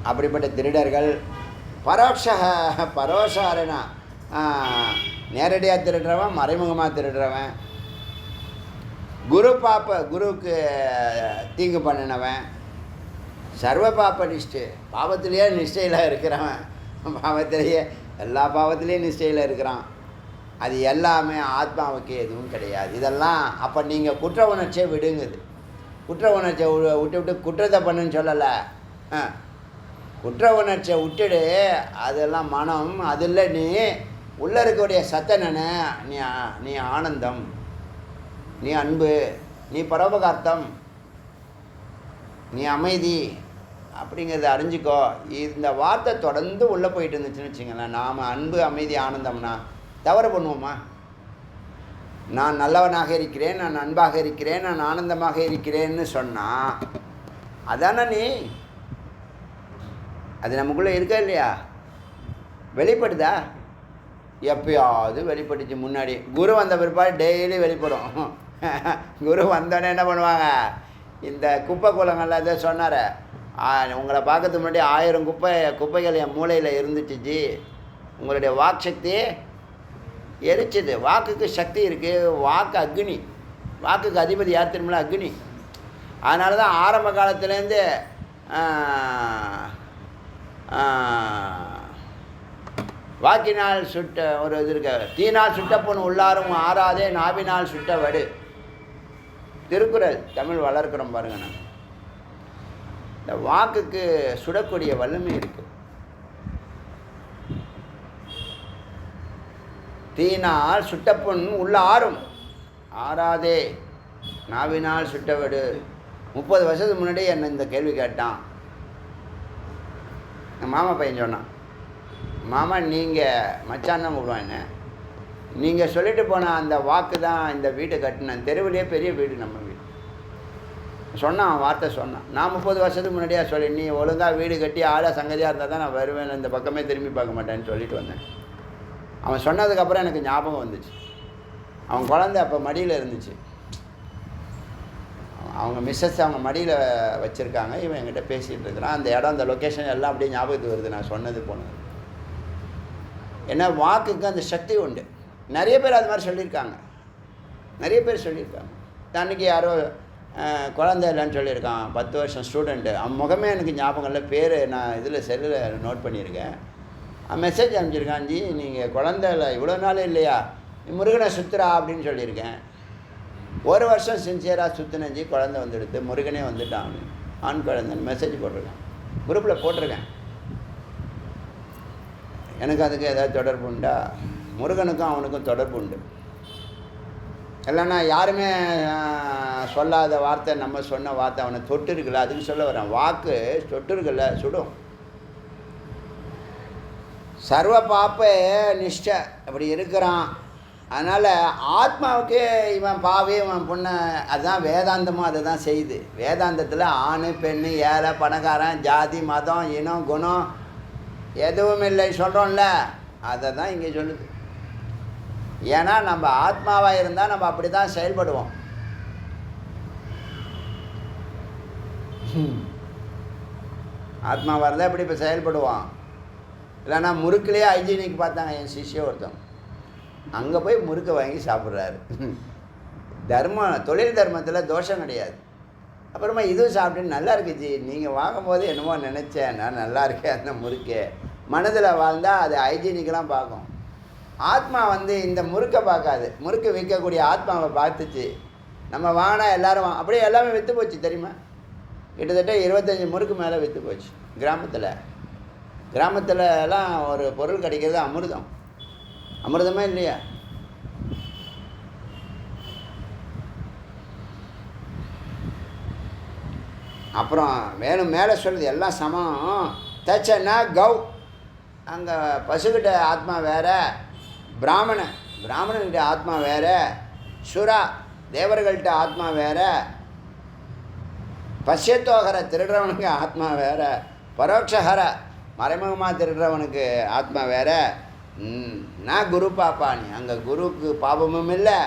அப்படிப்பட்ட திருடர்கள். பரோஷாரனா நேரடியாக திருடுறவன், மறைமுகமாக திருடுறவன். குருவுக்கு தீங்கு பண்ணினவன். சர்வ பாப்ப நிஷ்டை, பாவத்திலேயே நிஷ்டையில் இருக்கிறவன். பாவத்திலேயே எல்லா பாவத்திலேயும் நிஷ்டையில் இருக்கிறான். அது எல்லாமே ஆத்மாவுக்கு எதுவும் கிடையாது. இதெல்லாம் அப்போ நீங்கள் குற்ற உணர்ச்சியை விடுங்குது. குற்ற உணர்ச்சியை விட்டு குற்றத்தை பண்ணுன்னு சொல்லலை. குற்ற உணர்ச்சியை விட்டுடு. அதெல்லாம் மனம். அதில் நீ உள்ளே இருக்கக்கூடிய சத்தனனை, நீ ஆனந்தம், நீ அன்பு, நீ பரோபகார்த்தம், நீ அமைதி அப்படிங்கிறத அறிஞ்சிக்கோ. இந்த வார்த்தை தொடர்ந்து உள்ளே போயிட்டு இருந்துச்சுன்னு வச்சுங்களேன், நாம் அன்பு, அமைதி, ஆனந்தம்னா தவறு பண்ணுவோமா? நான் நல்லவனாக இருக்கிறேன், நான் அன்பாக இருக்கிறேன், நான் ஆனந்தமாக இருக்கிறேன்னு சொன்னால் அதானே நீ. அது நமக்குள்ளே இருக்கா இல்லையா? வெளிப்படுதா? எப்பயாவது வெளிப்பட்டுச்சு முன்னாடி. குரு வந்த பிற்பாடு டெய்லி வெளிப்படும். குரு வந்தோடனே என்ன பண்ணுவாங்க, இந்த குப்பை குளங்கள்லாம் இதை சொன்னார், உங்களை பார்க்கறதுக்கு முன்னாடி 1000 குப்பைகள் என் மூளையில் இருந்துச்சு. உங்களுடைய வாக்கு சக்தி எரிச்சுது. வாக்குக்கு சக்தி இருக்குது. வாக்கு அக்னி. வாக்குக்கு அதிபதி யார் தெரியுமில்ல? அக்னி. அதனால தான் ஆரம்ப காலத்துலேருந்து வாக்கினால் சுட்ட ஒரு இது இருக்க, தீனால் சுட்ட பொண்ணு உள்ளாரும் ஆறாதே நாவினால் சுட்ட வடு. திருக்குறள். தமிழ் வளர்க்குறோம் பாருங்க. நான் இந்த வாக்குக்கு சுடக்கூடிய வல்லமை இருக்குது. தீனால் சுட்ட பொன் உள்ள ஆறும் ஆறாதே நாவினால் சுட்டவடு. 30 வருஷத்துக்கு முன்னாடி என்னை இந்த கேள்வி கேட்டான். என் மாமா பையன் சொன்னான், மாமா நீங்கள் மச்சான் தான் கூப்பிடுவான் என்ன, நீங்கள் சொல்லிட்டு போன அந்த வாக்கு தான் இந்த வீட்டை கட்டினேன். தெருவிலே பெரிய வீடு நம்ம வீடு சொன்னான். வார்த்தை சொன்னான். நான் 30 வருஷத்துக்கு முன்னாடியே சொல்லி, நீ ஒழுங்காக வீடு கட்டி ஆளாக சங்கதியாக இருந்தால் தான் நான் வருவேன், இந்த பக்கமே திரும்பி பார்க்க மாட்டேன்னு சொல்லிட்டு வந்தேன். அவன் சொன்னதுக்கப்புறம் எனக்கு ஞாபகம் வந்துச்சு. அவன் குழந்தை அப்போ மடியில் இருந்துச்சு. அவங்க மிஸ்ஸஸ் அவங்க மடியில் வச்சுருக்காங்க. இவன் என்கிட்ட பேசிகிட்டு இருக்கிறான். அந்த இடம், அந்த லொக்கேஷன் எல்லாம் அப்படியே ஞாபகத்துக்கு வருது நான் சொன்னது போனது. ஏன்னா வாக்குக்கு அந்த சக்தி உண்டு. நிறைய பேர் அது மாதிரி சொல்லியிருக்காங்க. நிறைய பேர் சொல்லியிருக்காங்க. அன்றைக்கி யாரோ குழந்தை இல்லைன்னு சொல்லியிருக்கான். 10 வருஷம் ஸ்டூடெண்ட்டு. அவன் முகமே எனக்கு ஞாபகம் இல்லை. பேர் நான் இதில் செல்லில் நோட் பண்ணியிருக்கேன். மெசேஜ் அனுப்பிச்சிருக்கான், ஜி நீங்கள் குழந்தை இல்லை இவ்வளோ நாள் இல்லையா, நீ முருகனை சுற்றுறா அப்படின்னு சொல்லியிருக்கேன். 1 வருஷம் சின்சியராக சுற்றினஞ்சி குழந்தை வந்துடுது, முருகனே வந்துட்டான், ஆண் குழந்தைன்னு மெசேஜ் போட்டிருக்கேன். குரூப்பில் போட்டிருக்கேன். எனக்கு அதுக்கு ஏதாவது தொடர்பு உண்டா? முருகனுக்கும் அவனுக்கும் தொடர்பு உண்டு. இல்லைன்னா யாருமே சொல்லாத வார்த்தை நம்ம சொன்ன வார்த்தை அவனை தொட்டு இருக்குல்ல, அதுக்கு சொல்ல வரேன். வாக்கு தொட்டு இருக்குல்ல, சுடும். சர்வ பாப்ப நிஷ்டை அப்படி இருக்கிறான். அதனால் ஆத்மாவுக்கு இவன் பாவி இவன் பொண்ணை, அதுதான் வேதாந்தமும் அதை தான் செய்யுது. வேதாந்தத்தில் ஆண் பெண் ஏழை பணக்காரன் ஜாதி மதம் இனம் குணம் எதுவும் இல்லை சொல்கிறோம்ல, அதை தான் இங்கே சொல்லுது. ஏன்னா நம்ம ஆத்மாவாக இருந்தால் நம்ம அப்படி தான் செயல்படுவோம். ஆத்மாவாக இருந்தால் எப்படி இப்போ செயல்படுவோம்? இல்லைன்னா முறுக்குலேயே ஹைஜீனிக் பார்த்தாங்க. என் சிஷ்ய ஒருத்தன் அங்கே போய் முறுக்கை வாங்கி சாப்பிட்றாரு. தொழில் தர்மத்தில் தோஷம் கிடையாது. அப்புறமா இதுவும் சாப்பிட்டு நல்லா இருக்குச்சு, நீங்கள் வாங்கும்போது என்னமோ நினச்சேன், நான் நல்லா இருக்கேன் அந்த முறுக்கு. மனதில் வாழ்ந்தால் அது ஹைஜீனிக்கெலாம் பார்க்கும். ஆத்மா இந்த முறுக்கை பார்க்காது. முறுக்கு விற்கக்கூடிய ஆத்மாவை பார்த்துச்சு. நம்ம வாங்கினா எல்லோரும் அப்படியே எல்லாமே விற்று போச்சு தெரியுமா? கிட்டத்தட்ட 25 முறுக்கு மேலே விற்று போச்சு. கிராமத்தில் எல்லாம் ஒரு பொருள் கிடைக்கிறது அமிர்தம். அமிர்தமே இல்லையா? அப்புறம் மேலும் மேலே சொல்லுது எல்லாம் சமம். தச்சன்னா கௌ, அங்கே பசுக்கிட்ட ஆத்மா வேறு, பிராமணன்கிட்ட ஆத்மா வேறு, சுரா தேவர்கள்ட்ட ஆத்மா வேறு, பஷ்யத்தோகர திருடுறவனுக்கு ஆத்மா வேறு, பரோட்சஹர மறைமுகமாக திருடுறவனுக்கு ஆத்மா வேறு. நான் குரு பாப்பானி, அங்கே குருக்கு பாபமும் இல்லை,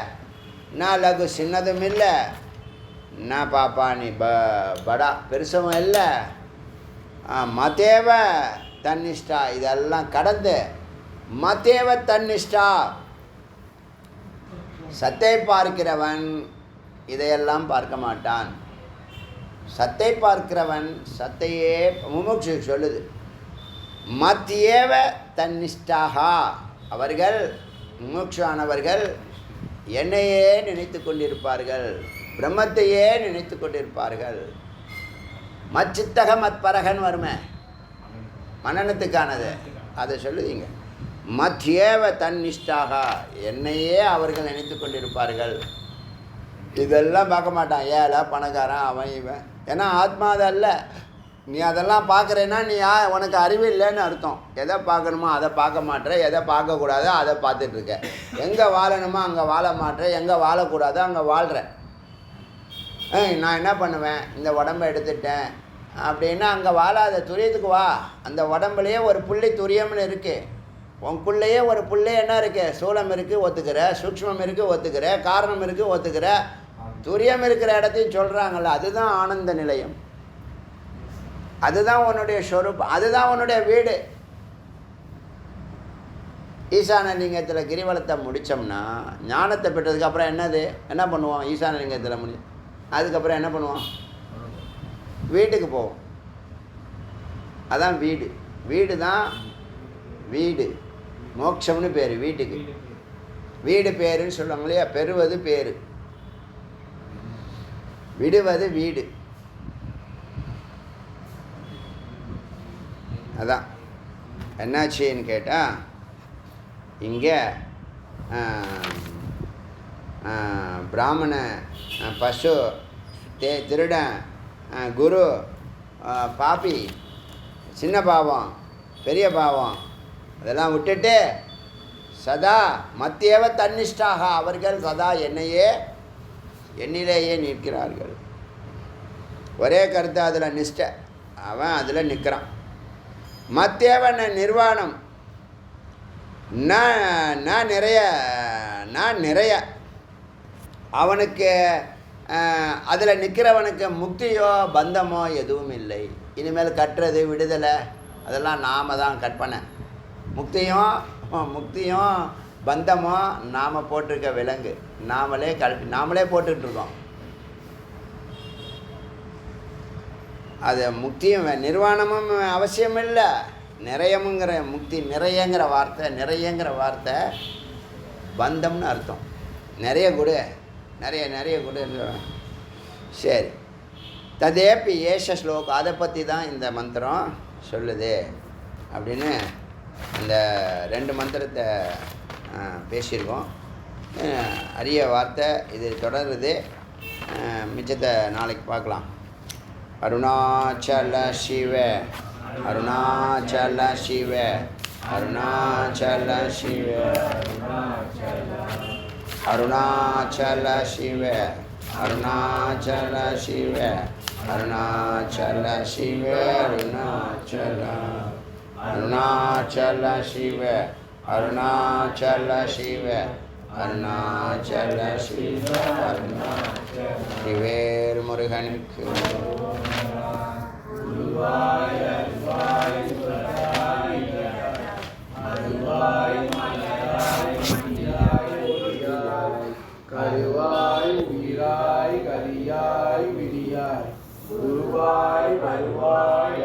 நான் லகு சின்னதும் இல்லை, நான் பாப்பானி படா பெருசும் இல்லை. மதேவ தன்னிஷ்டா, இதெல்லாம் கடந்து மதேவ தன்னிஷ்டா, சத்தை பார்க்கிறவன் இதையெல்லாம் பார்க்க மாட்டான். சத்தை பார்க்கிறவன் சத்தையே முமுட்சு சொல்லுது. மத்தியேவ தன்னிஷ்டாகா, அவர்கள் முமுட்சானவர்கள் என்னையே நினைத்து கொண்டிருப்பார்கள், பிரம்மத்தையே நினைத்து கொண்டிருப்பார்கள். மச்சித்தக மத்பரகன் வருமே மனநத்துக்கானது, அதை சொல்லுவீங்க. மத்தியேவ தன்னிஷ்டாக, என்னையே அவர்கள் நினைத்து கொண்டிருப்பார்கள். இதெல்லாம் பார்க்க மாட்டான், ஏழை பணக்காரன் அவன் இவன். ஏன்னா ஆத்மா அதல்ல. நீ அதெல்லாம் பார்க்குறேன்னா நீ உனக்கு அறிவு இல்லைன்னு அர்த்தம். எதை பார்க்கணுமோ அதை பார்க்க மாட்டேற, எதை பார்க்கக்கூடாதோ அதை பார்த்துட்ருக்க. எங்கே வாழணுமோ அங்கே வாழ மாட்டேற, எங்கே வாழக்கூடாதோ அங்கே வாழ்கிற. நான் என்ன பண்ணுவேன், இந்த உடம்பை எடுத்துட்டேன் அப்படின்னா அங்கே வாழாத, துரியத்துக்கு வா. அந்த உடம்புலையே ஒரு புள்ளி துரியம்னு இருக்குது. உனக்குள்ளேயே ஒரு புள்ளி என்ன இருக்குது, சூலம் இருக்குது ஒத்துக்கிற, சூக்ஷ்மம் இருக்குது ஒத்துக்கிற, காரணம் இருக்குது ஒத்துக்கிற, துரியம் இருக்கிற இடத்தையும் சொல்கிறாங்கள்ல, அதுதான் ஆனந்த நிலையம். அதுதான் உன்னுடைய ஸ்வரூபம், அதுதான் உன்னுடைய வீடு. ஈசான லிங்கத்தில் கிரிவலத்தை முடித்தோம்னா ஞானத்தை பெற்றதுக்கப்புறம் என்ன பண்ணுவோம், ஈசான லிங்கத்தில் அதுக்கப்புறம் என்ன பண்ணுவோம், வீட்டுக்கு போவோம். அதான் வீடு. வீடு தான் வீடு, மோட்சம்னு பேர் வீட்டுக்கு. வீடு பேருன்னு சொல்லுவாங்க இல்லையா, பெறுவது பேர், விடுவது வீடு. அதான் என்னாச்சின்னு கேட்டால், இங்கே பிராமண, பசு, திருடன், குரு, பாப்பி, சின்ன பாவம், பெரிய பாவம், அதெல்லாம் விட்டுட்டு சதா மத்தியவ தன்னிஷ்டாக, அவர்கள் சதா என்னிலேயே நிற்கிறார்கள். ஒரே கருத்து, அதில் நிஷ்டை, அவன் அதில் நிற்கிறான். மத்தியவன் நிர்வாணம், நான் நிறைய அவனுக்கு அதில் நிற்கிறவனுக்கு முக்தியோ பந்தமோ எதுவும் இல்லை. இனிமேல் கட்டுறது விடுதலை அதெல்லாம் நாம் தான் கற்பனை. முக்தியும் பந்தமோ நாம் போட்டிருக்க விலங்கு, நாமளே போட்டுட்ருக்கோம். அது முக்தியும் நிர்வாணமும் அவசியம் இல்லை. நிறையமுங்கிற முக்தி, நிறையங்கிற வார்த்தை பந்தம்னு அர்த்தம். நிறைய கொடு. சரி, ததேப்பி ஏஷ ஸ்லோகம், அதை பற்றி தான் இந்த மந்திரம் சொல்லுது அப்படின்னு அந்த 2 மந்திரத்தை பேசியிருக்கோம். அரிய வார்த்தை இது, தொடருது. மிச்சத்தை நாளைக்கு பார்க்கலாம். அருணாச்சல சிவ, அருணாச்சல சிவ, அருணாச்சல சிவ, அருணாச்சல சிவ, அருணாச்சல சிவ, அருணாச்சல சிவ, அருணாச்சல, அருணாச்சல சிவ, அருணாச்சல சிவ, அருணாச்சல சிவ, அருணாச்சல. திவேல் முருகனுக்கு கருவாய் உயிராய் கரியாய் விரியாய் குருவாய் வருவாய்